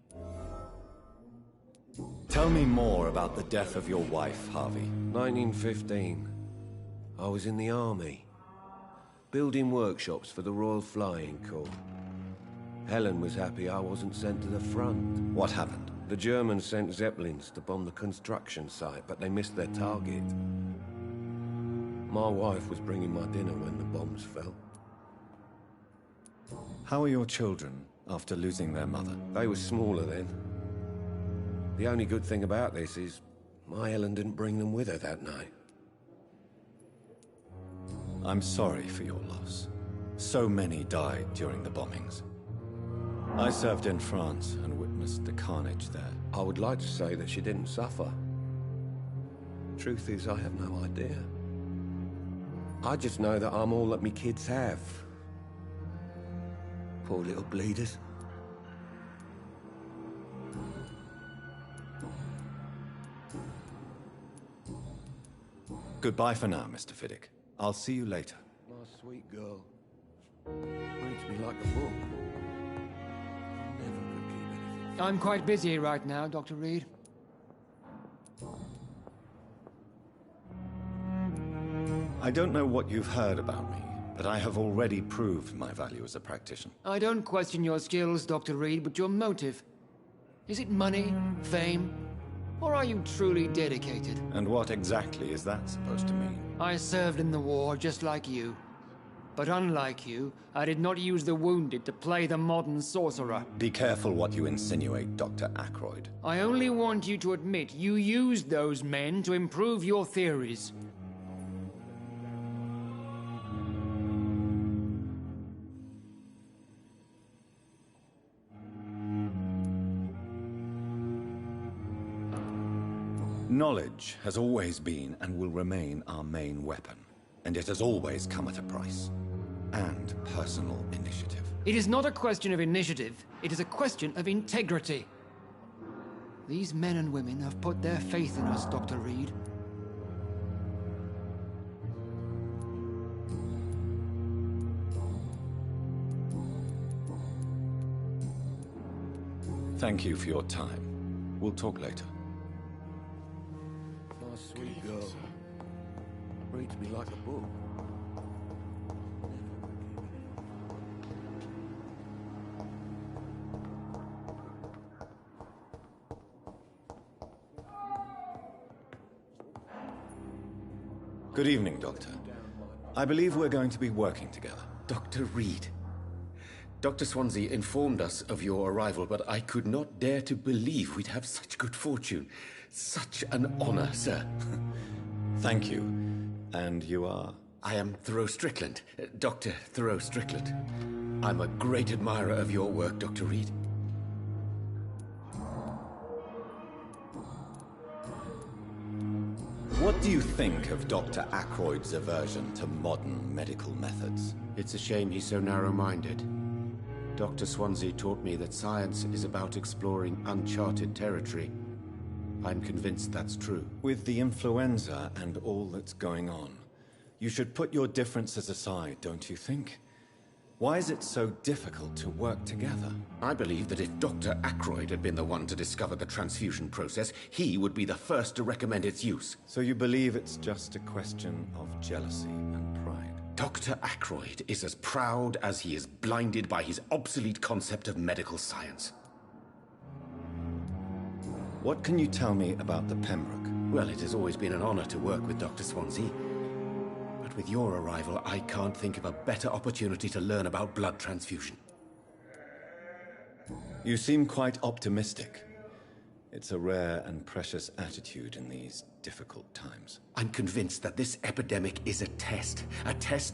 Tell me more about the death of your wife, Harvey. 1915. I was in the army, building workshops for the Royal Flying Corps. Helen was happy I wasn't sent to the front. What happened? The Germans sent Zeppelins to bomb the construction site, but they missed their target. My wife was bringing my dinner when the bombs fell. How are your children after losing their mother? They were smaller then. The only good thing about this is my Helen didn't bring them with her that night. I'm sorry for your loss. So many died during the bombings. I served in France and witnessed the carnage there. I would like to say that she didn't suffer. Truth is, I have no idea. I just know that I'm all that me kids have. Poor little bleeders. Goodbye for now, Mr. Fiddick. I'll see you later. My sweet girl. Reads me like a book. Never could keep anything. I'm quite busy right now, Dr. Reed. I don't know what you've heard about me, but I have already proved my value as a practitioner. I don't question your skills, Dr. Reed, but your motive. Is it money, fame, or are you truly dedicated? And what exactly is that supposed to mean? I served in the war just like you. But unlike you, I did not use the wounded to play the modern sorcerer. Be careful what you insinuate, Dr. Ackroyd. I only want you to admit you used those men to improve your theories. Knowledge has always been and will remain our main weapon. And it has always come at a price. And personal initiative. It is not a question of initiative, it is a question of integrity. These men and women have put their faith in us, Dr. Reed. Thank you for your time. We'll talk later. Nice sweet girl. Reads me like a book. Good evening, Doctor. I believe we're going to be working together. Dr. Reed. Dr. Swansea informed us of your arrival, but I could not dare to believe we'd have such good fortune. Such an honor, sir. Thank you. And you are? I am Thoreau Strickland, Dr. Thoreau Strickland. I'm a great admirer of your work, Dr. Reed. What do you think of Dr. Ackroyd's aversion to modern medical methods? It's a shame he's so narrow-minded. Dr. Swansea taught me that science is about exploring uncharted territory. I'm convinced that's true. With the influenza and all that's going on, you should put your differences aside, don't you think? Why is it so difficult to work together? I believe that if Dr. Ackroyd had been the one to discover the transfusion process, he would be the first to recommend its use. So you believe it's just a question of jealousy and pride? Dr. Ackroyd is as proud as he is blinded by his obsolete concept of medical science. What can you tell me about the Pembroke? Well, it has always been an honor to work with Dr. Swansea. But with your arrival, I can't think of a better opportunity to learn about blood transfusion. You seem quite optimistic. It's a rare and precious attitude in these difficult times. I'm convinced that this epidemic is a test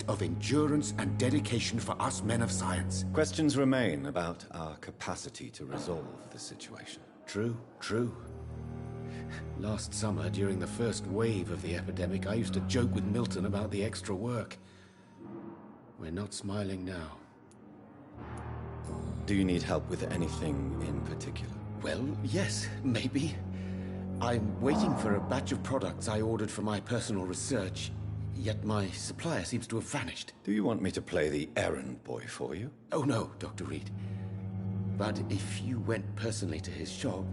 of endurance and dedication for us men of science. Questions remain about our capacity to resolve the situation. True, true. Last summer, during the first wave of the epidemic, I used to joke with Milton about the extra work. We're not smiling now. Do you need help with anything in particular? Well, yes, maybe. I'm waiting for a batch of products I ordered for my personal research, yet my supplier seems to have vanished. Do you want me to play the errand boy for you? Oh no, Dr. Reed. But if you went personally to his shop,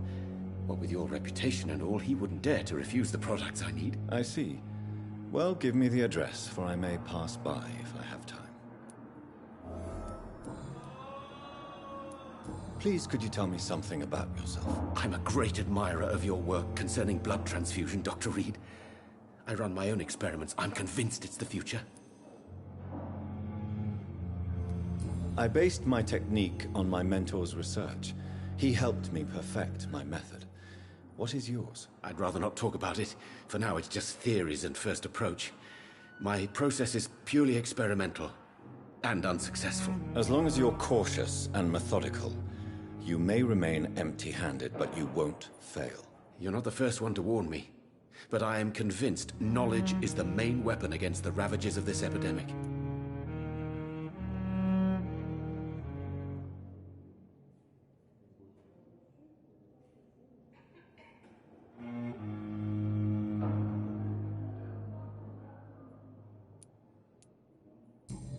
what with your reputation and all, he wouldn't dare to refuse the products I need. I see. Well, give me the address, for I may pass by if I have time. Please, could you tell me something about yourself? I'm a great admirer of your work concerning blood transfusion, Dr. Reed. I run my own experiments. I'm convinced it's the future. I based my technique on my mentor's research. He helped me perfect my method. What is yours? I'd rather not talk about it. For now, it's just theories and first approach. My process is purely experimental and unsuccessful. As long as you're cautious and methodical, you may remain empty-handed, but you won't fail. You're not the first one to warn me. But I am convinced knowledge is the main weapon against the ravages of this epidemic.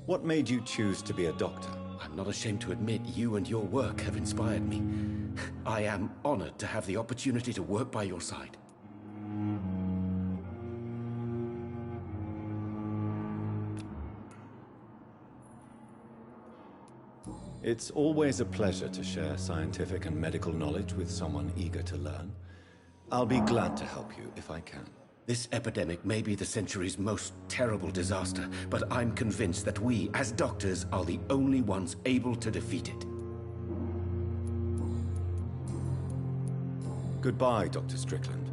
What made you choose to be a doctor? I'm not ashamed to admit you and your work have inspired me. I am honored to have the opportunity to work by your side. It's always a pleasure to share scientific and medical knowledge with someone eager to learn. I'll be glad to help you if I can. This epidemic may be the century's most terrible disaster, but I'm convinced that we, as doctors, are the only ones able to defeat it. Goodbye, Dr. Strickland.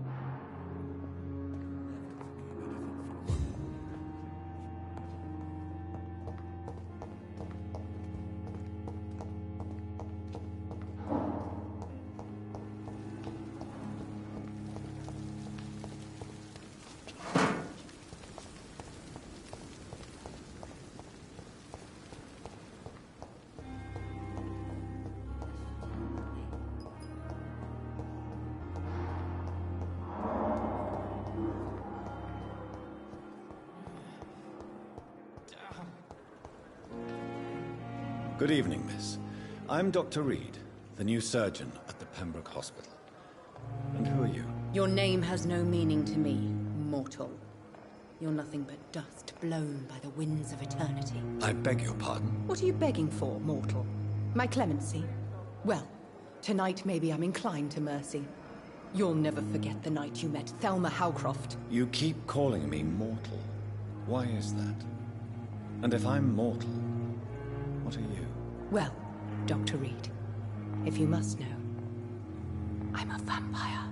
Good evening, miss. I'm Dr. Reed, the new surgeon at the Pembroke Hospital. And who are you? Your name has no meaning to me, mortal. You're nothing but dust blown by the winds of eternity. I beg your pardon? What are you begging for, mortal? My clemency? Well, tonight maybe I'm inclined to mercy. You'll never forget the night you met Thelma Howcroft. You keep calling me mortal. Why is that? And if I'm mortal, what are you? Well, Dr. Reed, if you must know, I'm a vampire.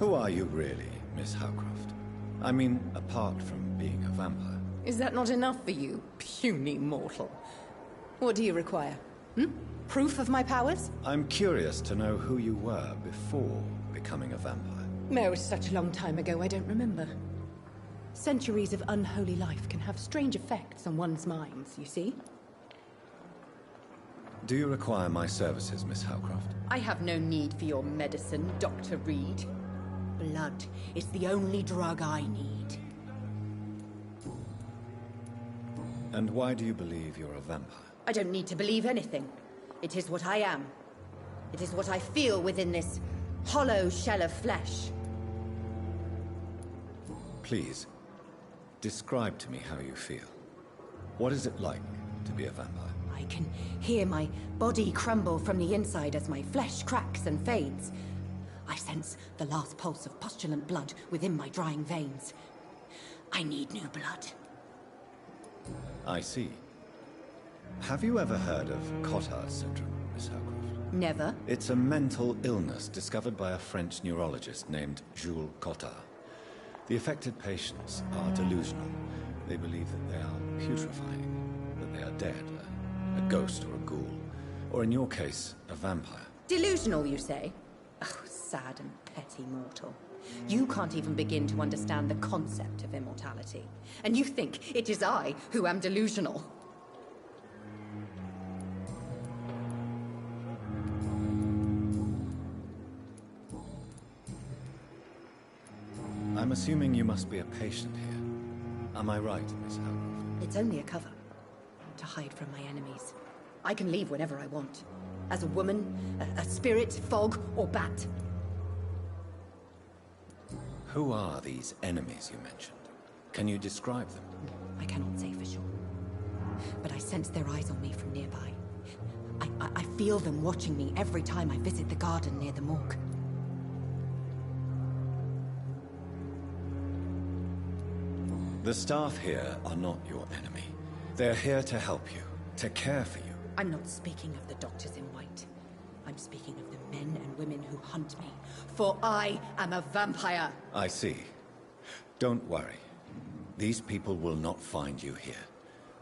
Who are you really, Miss Howcroft? I mean, apart from being a vampire. Is that not enough for you, puny mortal? What do you require? Proof of my powers? I'm curious to know who you were before becoming a vampire. It was such a long time ago, I don't remember. Centuries of unholy life can have strange effects on one's minds, you see? Do you require my services, Miss Howcroft? I have no need for your medicine, Dr. Reed. Blood is the only drug I need. And why do you believe you're a vampire? I don't need to believe anything. It is what I am. It is what I feel within this hollow shell of flesh. Please, describe to me how you feel. What is it like to be a vampire? I can hear my body crumble from the inside as my flesh cracks and fades. I sense the last pulse of postulant blood within my drying veins. I need new blood. I see. Have you ever heard of Cotard syndrome, Miss Howcroft? Never. It's a mental illness discovered by a French neurologist named Jules Cotard. The affected patients are delusional. They believe that they are putrefying, that they are dead, a ghost or a ghoul, or in your case, a vampire. Delusional, you say? Oh, sad and petty mortal. You can't even begin to understand the concept of immortality. And you think it is I who am delusional. I'm assuming you must be a patient here. Am I right, Miss Howcroft? It's only a cover. To hide from my enemies. I can leave whenever I want. As a woman, a spirit, fog, or bat. Who are these enemies you mentioned? Can you describe them? I cannot say for sure. But I sense their eyes on me from nearby. I feel them watching me every time I visit the garden near the morgue. The staff here are not your enemy. They're here to help you, to care for you. I'm not speaking of the doctors in white. I'm speaking of the men and women who hunt me. For I am a vampire. I see. Don't worry. These people will not find you here.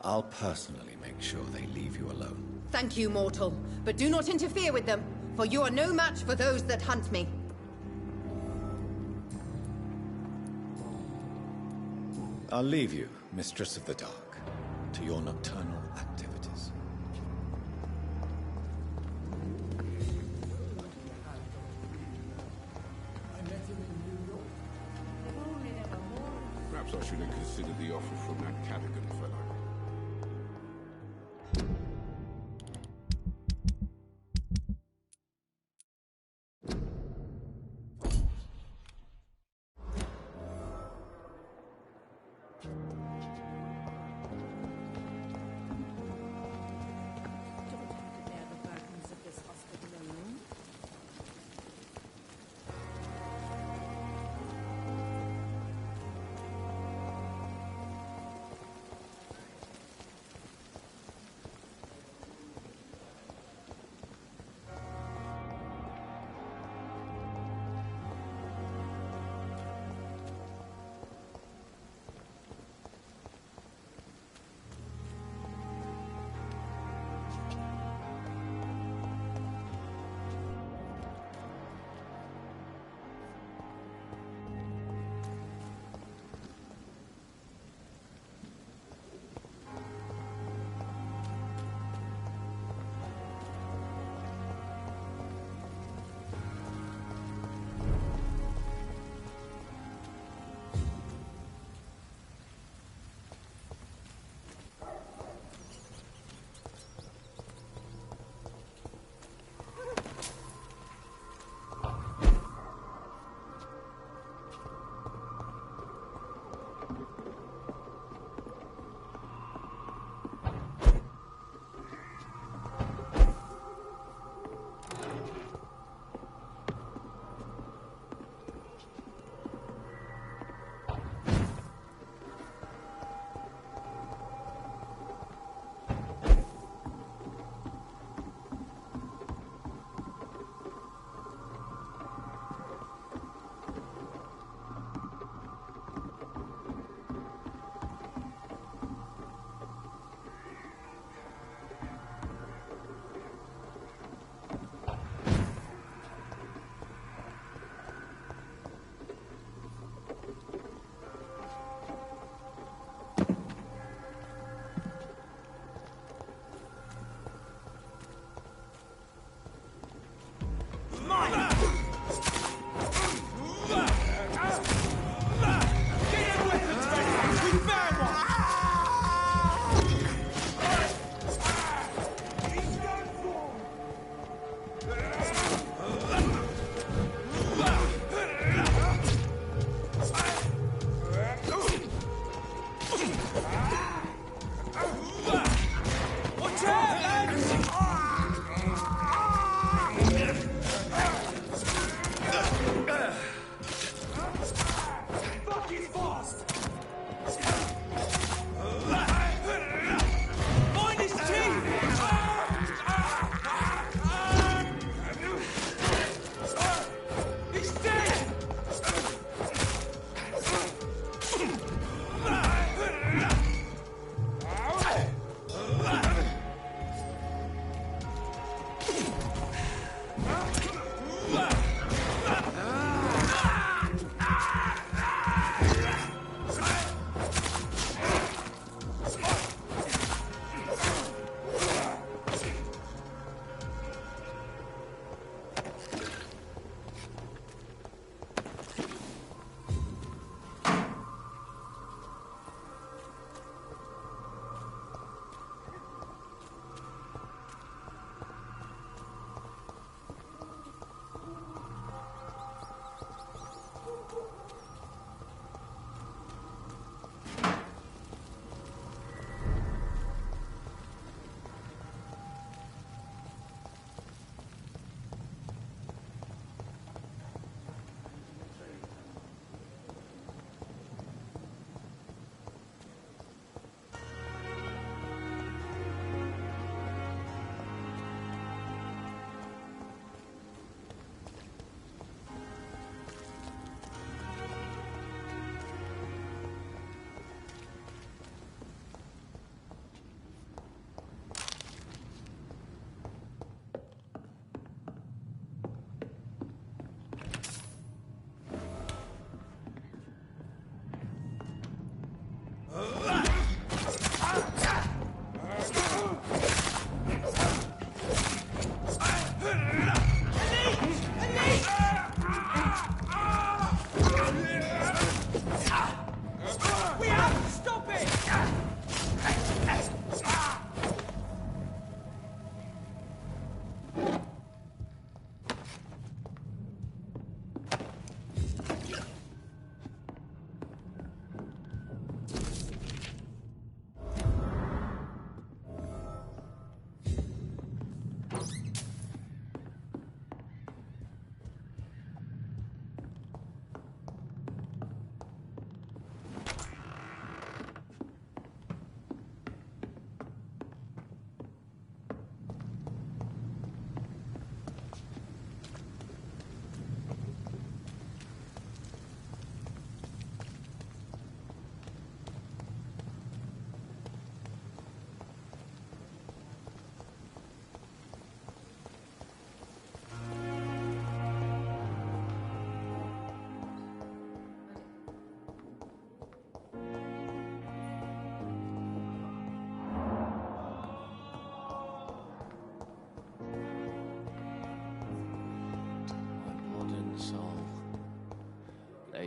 I'll personally make sure they leave you alone. Thank you, mortal, but do not interfere with them, for you are no match for those that hunt me. I'll leave you, Mistress of the Dark, to your nocturnal activities. Perhaps I should have considered the offer from that Cadigan fellow.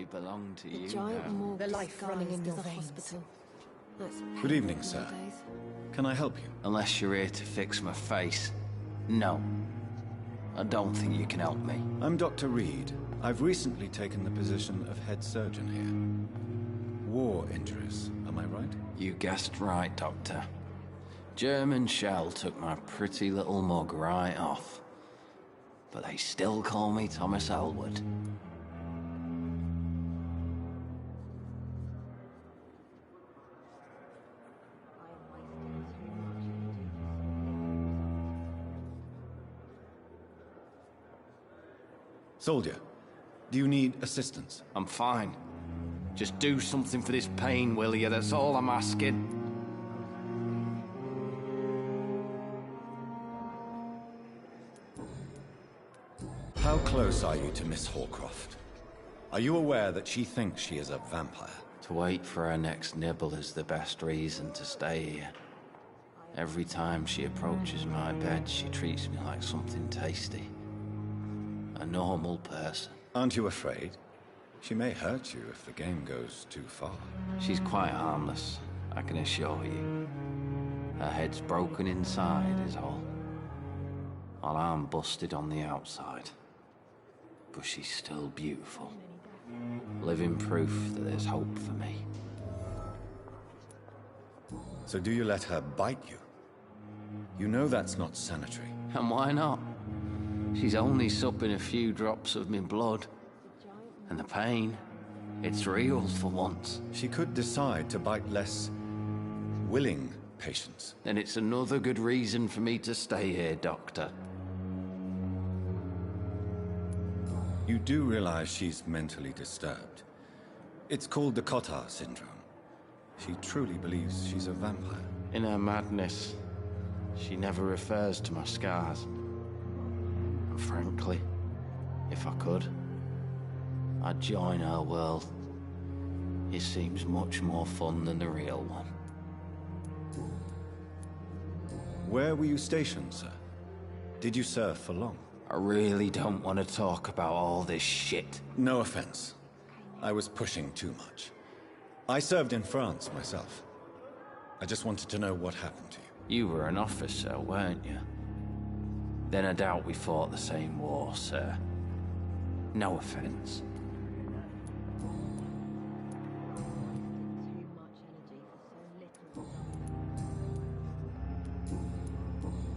we belong to you giant now. morgue The life running in your disguised as a veins. hospital. That's Good evening, painful sir. nowadays. Can I help you? Unless you're here to fix my face. No. I don't think you can help me. I'm Dr. Reed. I've recently taken the position of head surgeon here. War injuries, am I right? You guessed right, Doctor. German shell took my pretty little mug right off. But they still call me Thomas Elwood. Soldier, do you need assistance? I'm fine. Just do something for this pain, will you? That's all I'm asking. How close are you to Miss Horcroft? Are you aware that she thinks she is a vampire? To wait for her next nibble is the best reason to stay here. Every time she approaches my bed, she treats me like something tasty. A normal person. Aren't you afraid? She may hurt you if the game goes too far. She's quite harmless, I can assure you. Her head's broken inside is all. While I'm busted on the outside. But she's still beautiful. Living proof that there's hope for me. So do you let her bite you? You know that's not sanitary. And why not? She's only supping a few drops of me blood. And the pain, it's real for once. She could decide to bite less willing patients. Then it's another good reason for me to stay here, Doctor. You do realize she's mentally disturbed. It's called the Cotard syndrome. She truly believes she's a vampire. In her madness, she never refers to my scars. And frankly, if I could, I'd join her world. It seems much more fun than the real one. Where were you stationed, sir? Did you serve for long? I really don't want to talk about all this shit. No offense. I was pushing too much. I served in France myself. I just wanted to know what happened to you. You were an officer, weren't you? Then I doubt we fought the same war, sir. No offense.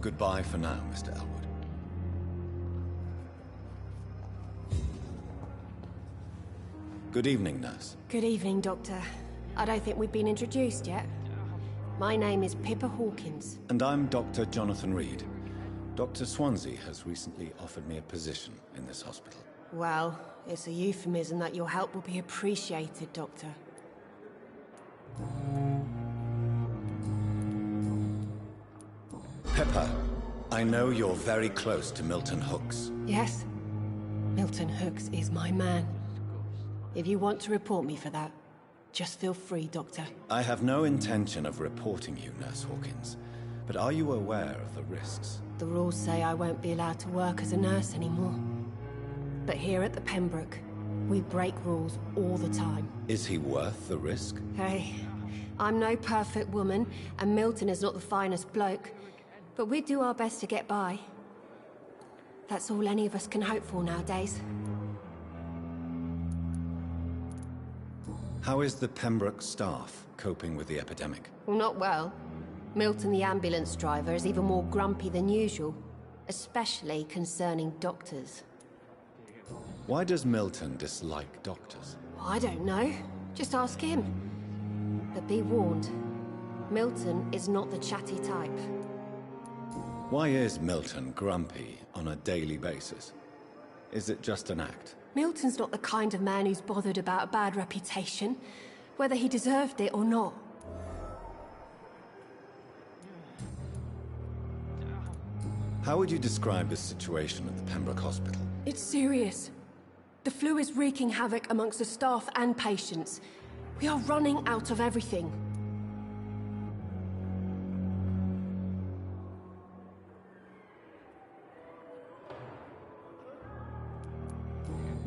Goodbye for now, Mr. Elwood. Good evening, nurse. Good evening, Doctor. I don't think we've been introduced yet. My name is Pippa Hawkins. And I'm Dr. Jonathan Reed. Dr. Swansea has recently offered me a position in this hospital. Well, it's a euphemism that your help will be appreciated, Doctor. Pippa, I know you're very close to Milton Hooks. Yes? Milton Hooks is my man. If you want to report me for that, just feel free, Doctor. I have no intention of reporting you, Nurse Hawkins. But are you aware of the risks? The rules say I won't be allowed to work as a nurse anymore. But here at the Pembroke, we break rules all the time. Is he worth the risk? Hey, I'm no perfect woman, and Milton is not the finest bloke. But we do our best to get by. That's all any of us can hope for nowadays. How is the Pembroke staff coping with the epidemic? Well, not well. Milton, the ambulance driver, is even more grumpy than usual. Especially concerning doctors. Why does Milton dislike doctors? I don't know. Just ask him. But be warned. Milton is not the chatty type. Why is Milton grumpy on a daily basis? Is it just an act? Milton's not the kind of man who's bothered about a bad reputation, whether he deserved it or not. How would you describe the situation at the Pembroke Hospital? It's serious. The flu is wreaking havoc amongst the staff and patients. We are running out of everything.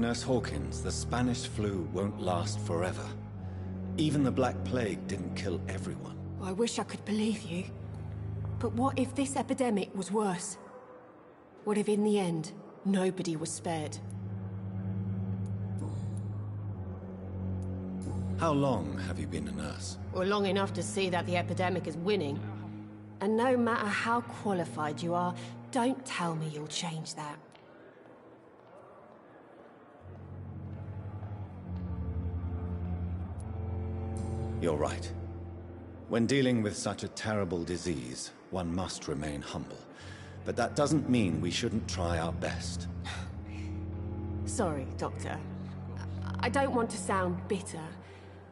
Nurse Hawkins, the Spanish flu won't last forever. Even the Black Plague didn't kill everyone. I wish I could believe you. But what if this epidemic was worse? What if in the end, nobody was spared? How long have you been a nurse? Well, long enough to see that the epidemic is winning. And no matter how qualified you are, don't tell me you'll change that. You're right. When dealing with such a terrible disease, one must remain humble. But that doesn't mean we shouldn't try our best. Sorry, Doctor. I don't want to sound bitter,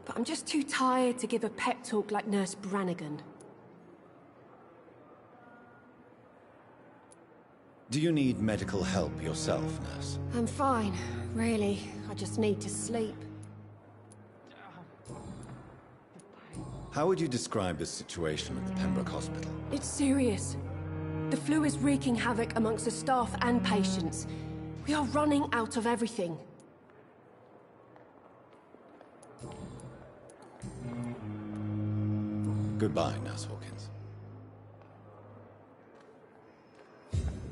but I'm just too tired to give a pep talk like Nurse Brannigan. Do you need medical help yourself, nurse? I'm fine, really. I just need to sleep. How would you describe the situation at the Pembroke Hospital? It's serious. The flu is wreaking havoc amongst the staff and patients. We are running out of everything. Goodbye, Nurse Hawkins.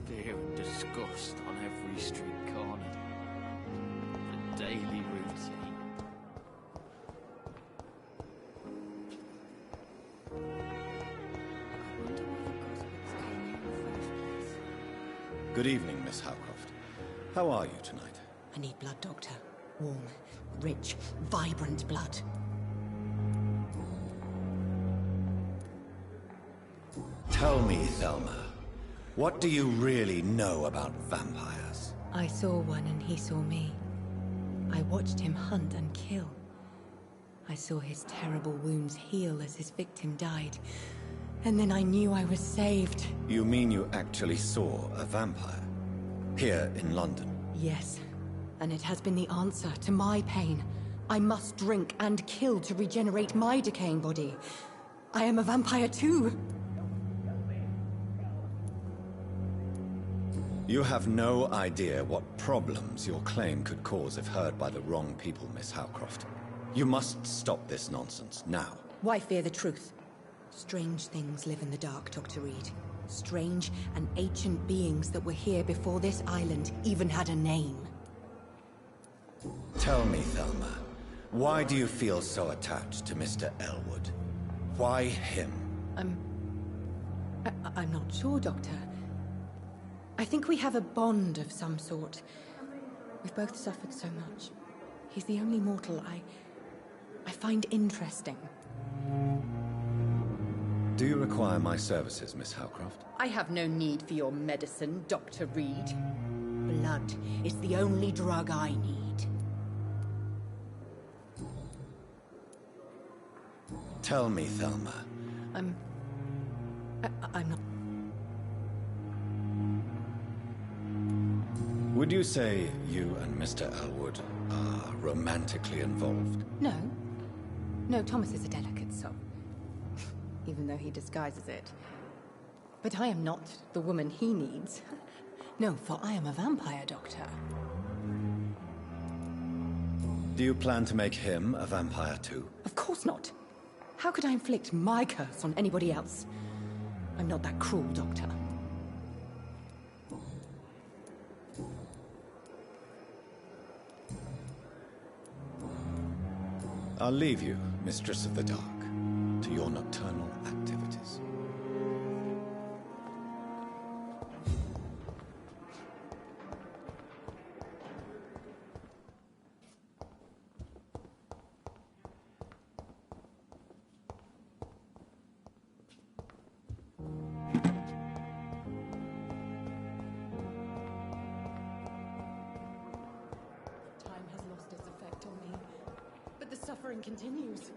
Fear and disgust on every street corner. The daily routine. Good evening, Miss Howcroft. How are you tonight? I need blood, Doctor. Warm, rich, vibrant blood. Tell me, Thelma, what do you really know about vampires? I saw one and he saw me. I watched him hunt and kill. I saw his terrible wounds heal as his victim died. And then I knew I was saved. You mean you actually saw a vampire? Here in London? Yes. And it has been the answer to my pain. I must drink and kill to regenerate my decaying body. I am a vampire too. You have no idea what problems your claim could cause if heard by the wrong people, Miss Howcroft. You must stop this nonsense, now. Why fear the truth? Strange things live in the dark, Dr. Reed. Strange and ancient beings that were here before this island even had a name. Tell me, Thelma, why do you feel so attached to Mr. Elwood? Why him? I'm not sure, Doctor. I think we have a bond of some sort. We've both suffered so much. He's the only mortal I find interesting. Do you require my services, Miss Howcroft? I have no need for your medicine, Dr. Reed. Blood is the only drug I need. Tell me, Thelma. I'm not... Would you say you and Mr. Elwood are romantically involved? No. No, Thomas is a delicate soul. Even though he disguises it. But I am not the woman he needs. No, for I am a vampire, Doctor. Do you plan to make him a vampire too? Of course not. How could I inflict my curse on anybody else? I'm not that cruel, Doctor. I'll leave you, Mistress of the Dark, to your nocturnal activities. Time has lost its effect on me, but the suffering continues.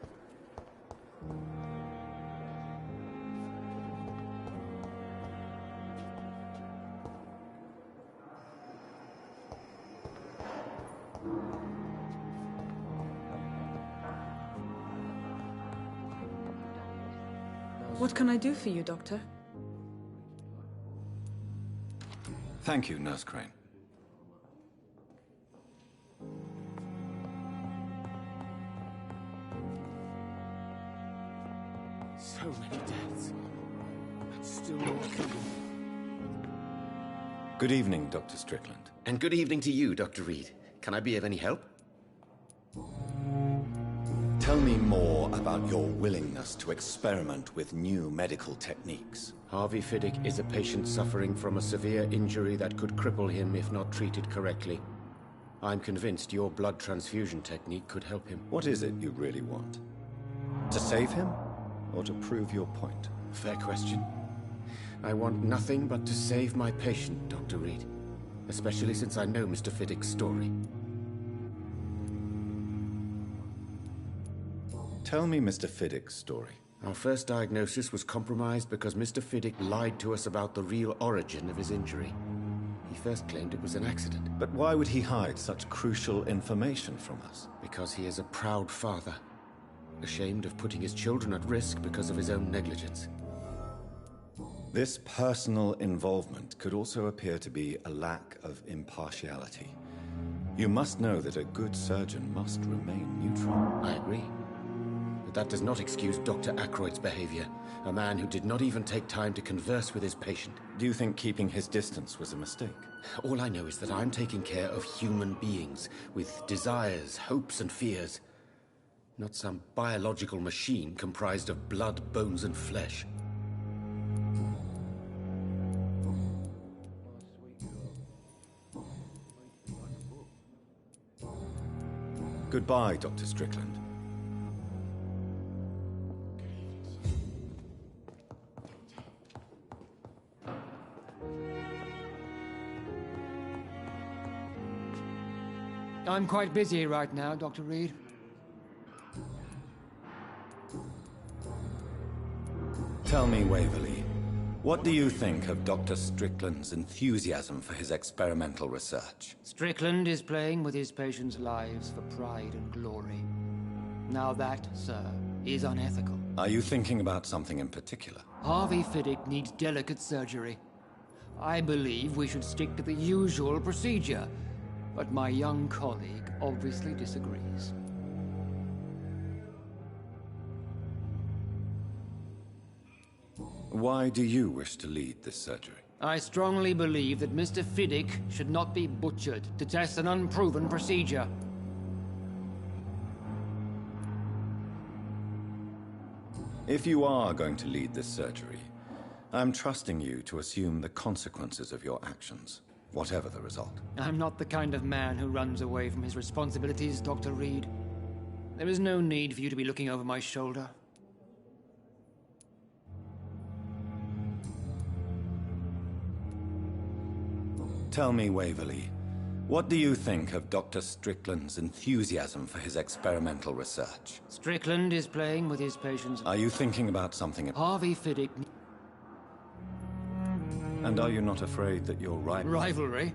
What can I do for you, Doctor? Thank you, Nurse Crane. So many deaths. And still more killing. Good evening, Dr. Strickland. And good evening to you, Dr. Reed. Can I be of any help? Tell me more about your willingness to experiment with new medical techniques. Harvey Fiddick is a patient suffering from a severe injury that could cripple him if not treated correctly. I'm convinced your blood transfusion technique could help him. What is it you really want? To save him, or to prove your point? Fair question. I want nothing but to save my patient, Dr. Reed. Especially since I know Mr. Fiddick's story. Tell me Mr. Fiddick's story. Our first diagnosis was compromised because Mr. Fiddick lied to us about the real origin of his injury. He first claimed it was an accident. But why would he hide such crucial information from us? Because he is a proud father, ashamed of putting his children at risk because of his own negligence. This personal involvement could also appear to be a lack of impartiality. You must know that a good surgeon must remain neutral. I agree. But that does not excuse Dr. Ackroyd's behavior, a man who did not even take time to converse with his patient. Do you think keeping his distance was a mistake? All I know is that I'm taking care of human beings, with desires, hopes and fears. Not some biological machine comprised of blood, bones and flesh. Goodbye, Dr. Strickland. I'm quite busy right now, Dr. Reed. Tell me, Waverly, what do you think of Dr. Strickland's enthusiasm for his experimental research? Strickland is playing with his patients' lives for pride and glory. Now that, sir, is unethical. Are you thinking about something in particular? Harvey Fiddick needs delicate surgery. I believe we should stick to the usual procedure, but my young colleague obviously disagrees. Why do you wish to lead this surgery? I strongly believe that Mr. Fiddick should not be butchered to test an unproven procedure. If you are going to lead this surgery, I'm trusting you to assume the consequences of your actions, whatever the result. I'm not the kind of man who runs away from his responsibilities, Dr. Reed. There is no need for you to be looking over my shoulder. Tell me, Waverly, what do you think of Dr. Strickland's enthusiasm for his experimental research? Strickland is playing with his patients. Are you thinking about something? Harvey Fiddick. And are you not afraid that your rivalry?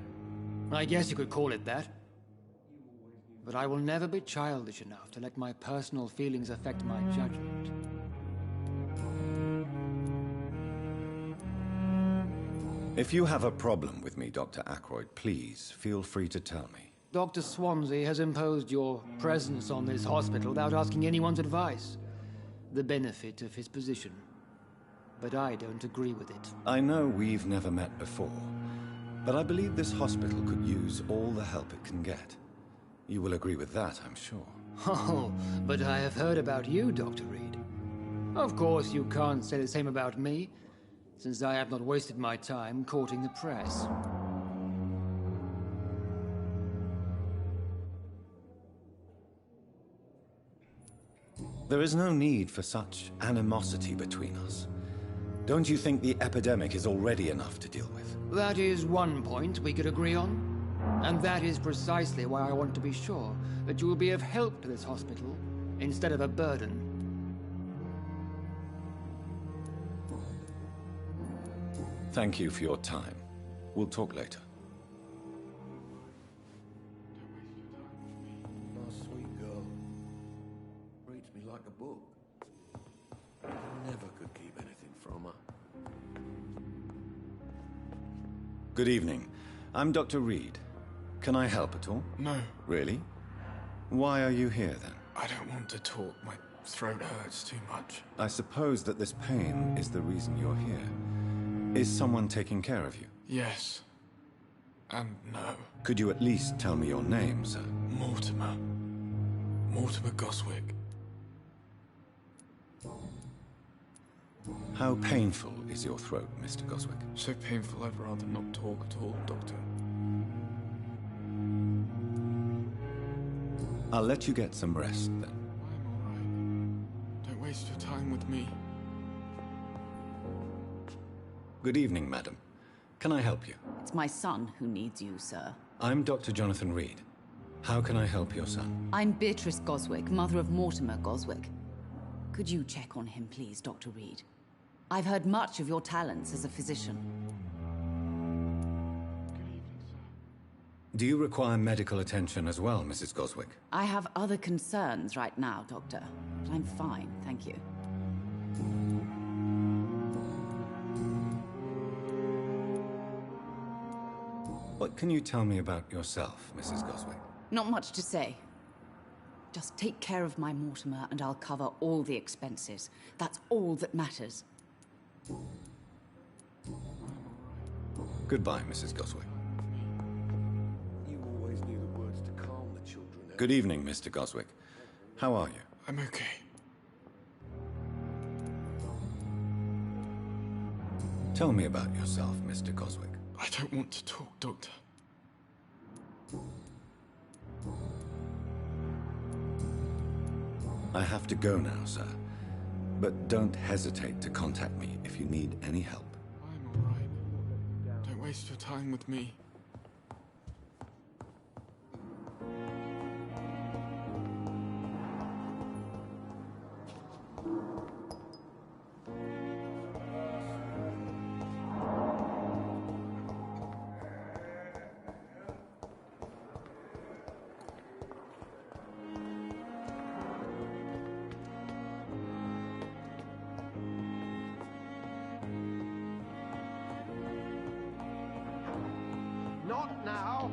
I guess you could call it that. But I will never be childish enough to let my personal feelings affect my judgment. If you have a problem with me, Dr. Ackroyd, please feel free to tell me. Dr. Swansea has imposed your presence on this hospital without asking anyone's advice. The benefit of his position. But I don't agree with it. I know we've never met before, but I believe this hospital could use all the help it can get. You will agree with that, I'm sure. Oh, but I have heard about you, Dr. Reed. Of course, you can't say the same about me, since I have not wasted my time courting the press. There is no need for such animosity between us. Don't you think the epidemic is already enough to deal with? That is one point we could agree on. And that is precisely why I want to be sure that you will be of help to this hospital, instead of a burden. Thank you for your time. We'll talk later. Nice sweet girl. Reads me like a book. I never could keep anything from her. Good evening. I'm Dr. Reed. Can I help at all? No. Really? Why are you here then? I don't want to talk. My throat hurts too much. I suppose that this pain is the reason you're here. Is someone taking care of you? Yes. And no. Could you at least tell me your name, sir? Mortimer. Mortimer Goswick. How painful is your throat, Mr. Goswick? So painful I'd rather not talk at all, Doctor. I'll let you get some rest, then. I'm alright. Don't waste your time with me. Good evening, madam. Can I help you? It's my son who needs you, sir. I'm Dr. Jonathan Reed. How can I help your son? I'm Beatrice Goswick, mother of Mortimer Goswick. Could you check on him, please, Dr. Reed? I've heard much of your talents as a physician. Do you require medical attention as well, Mrs. Goswick? I have other concerns right now, Doctor. But I'm fine, thank you. What can you tell me about yourself, Mrs. Goswick? Not much to say. Just take care of my Mortimer and I'll cover all the expenses. That's all that matters. Goodbye, Mrs. Goswick. You always knew the words to calm the children. Good evening, Mr. Goswick. How are you? I'm okay. Tell me about yourself, Mr. Goswick. I don't want to talk, Doctor. I have to go now, sir. But don't hesitate to contact me if you need any help. I'm alright. Don't waste your time with me. Not now!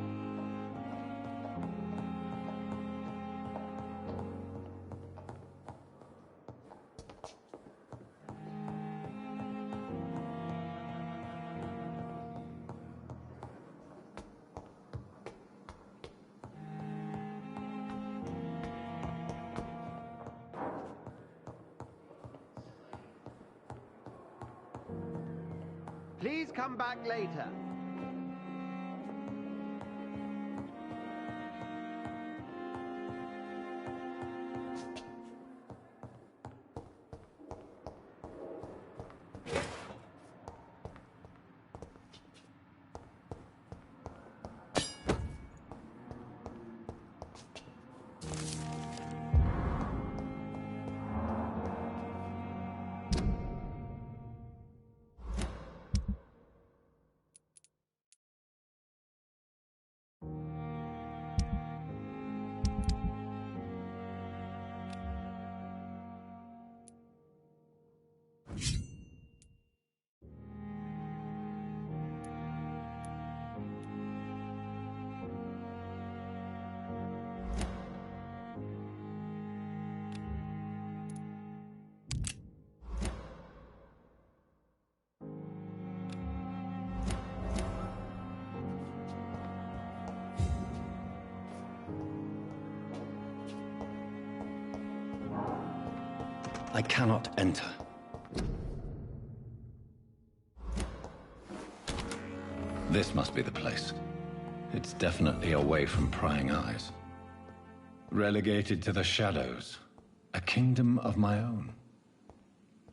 Please come back later. I cannot enter. This must be the place. It's definitely away from prying eyes. Relegated to the shadows. A kingdom of my own.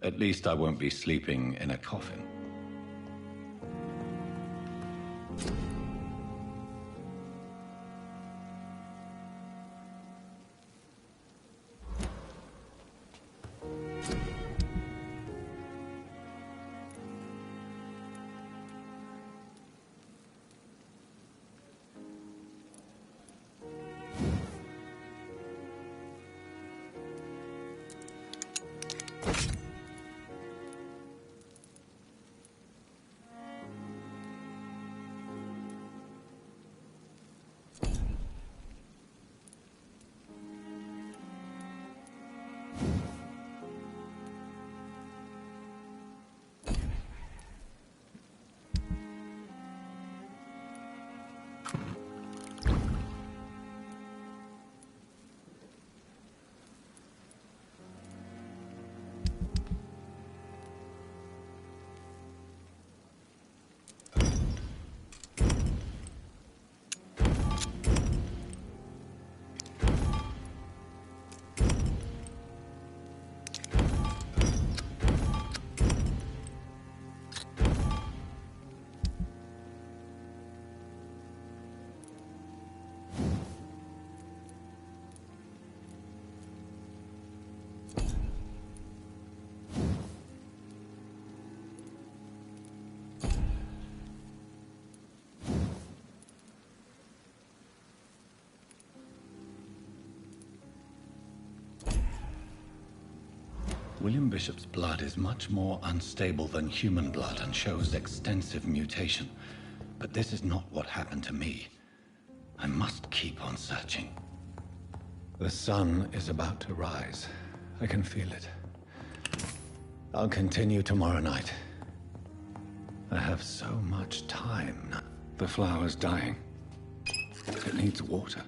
At least I won't be sleeping in a coffin. William Bishop's blood is much more unstable than human blood and shows extensive mutation. But this is not what happened to me. I must keep on searching. The sun is about to rise. I can feel it. I'll continue tomorrow night. I have so much time now. The flower's dying. It needs water.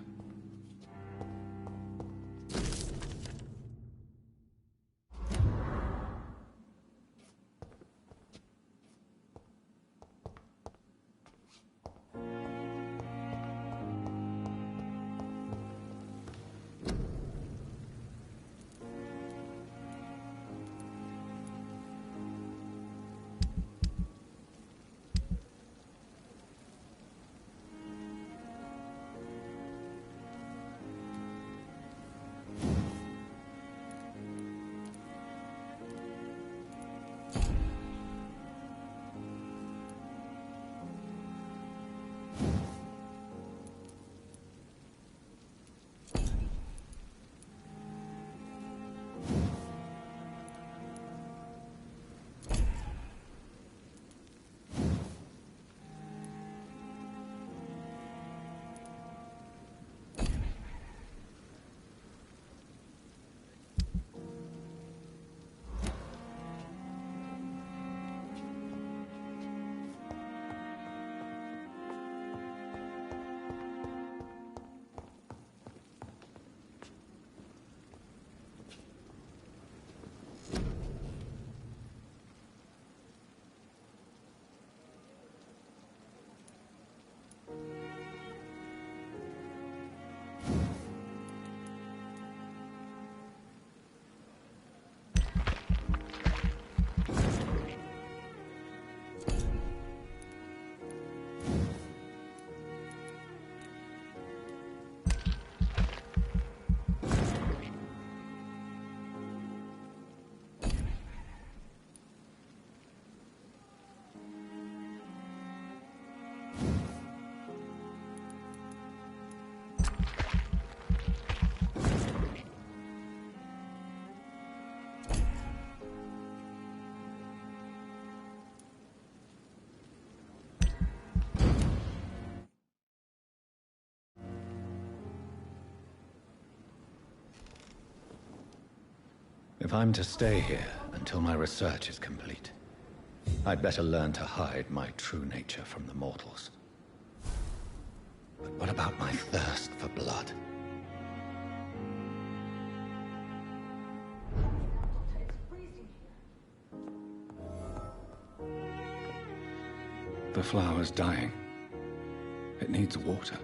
If I'm to stay here until my research is complete, I'd better learn to hide my true nature from the mortals. But what about my thirst for blood? The flower's dying. It needs water.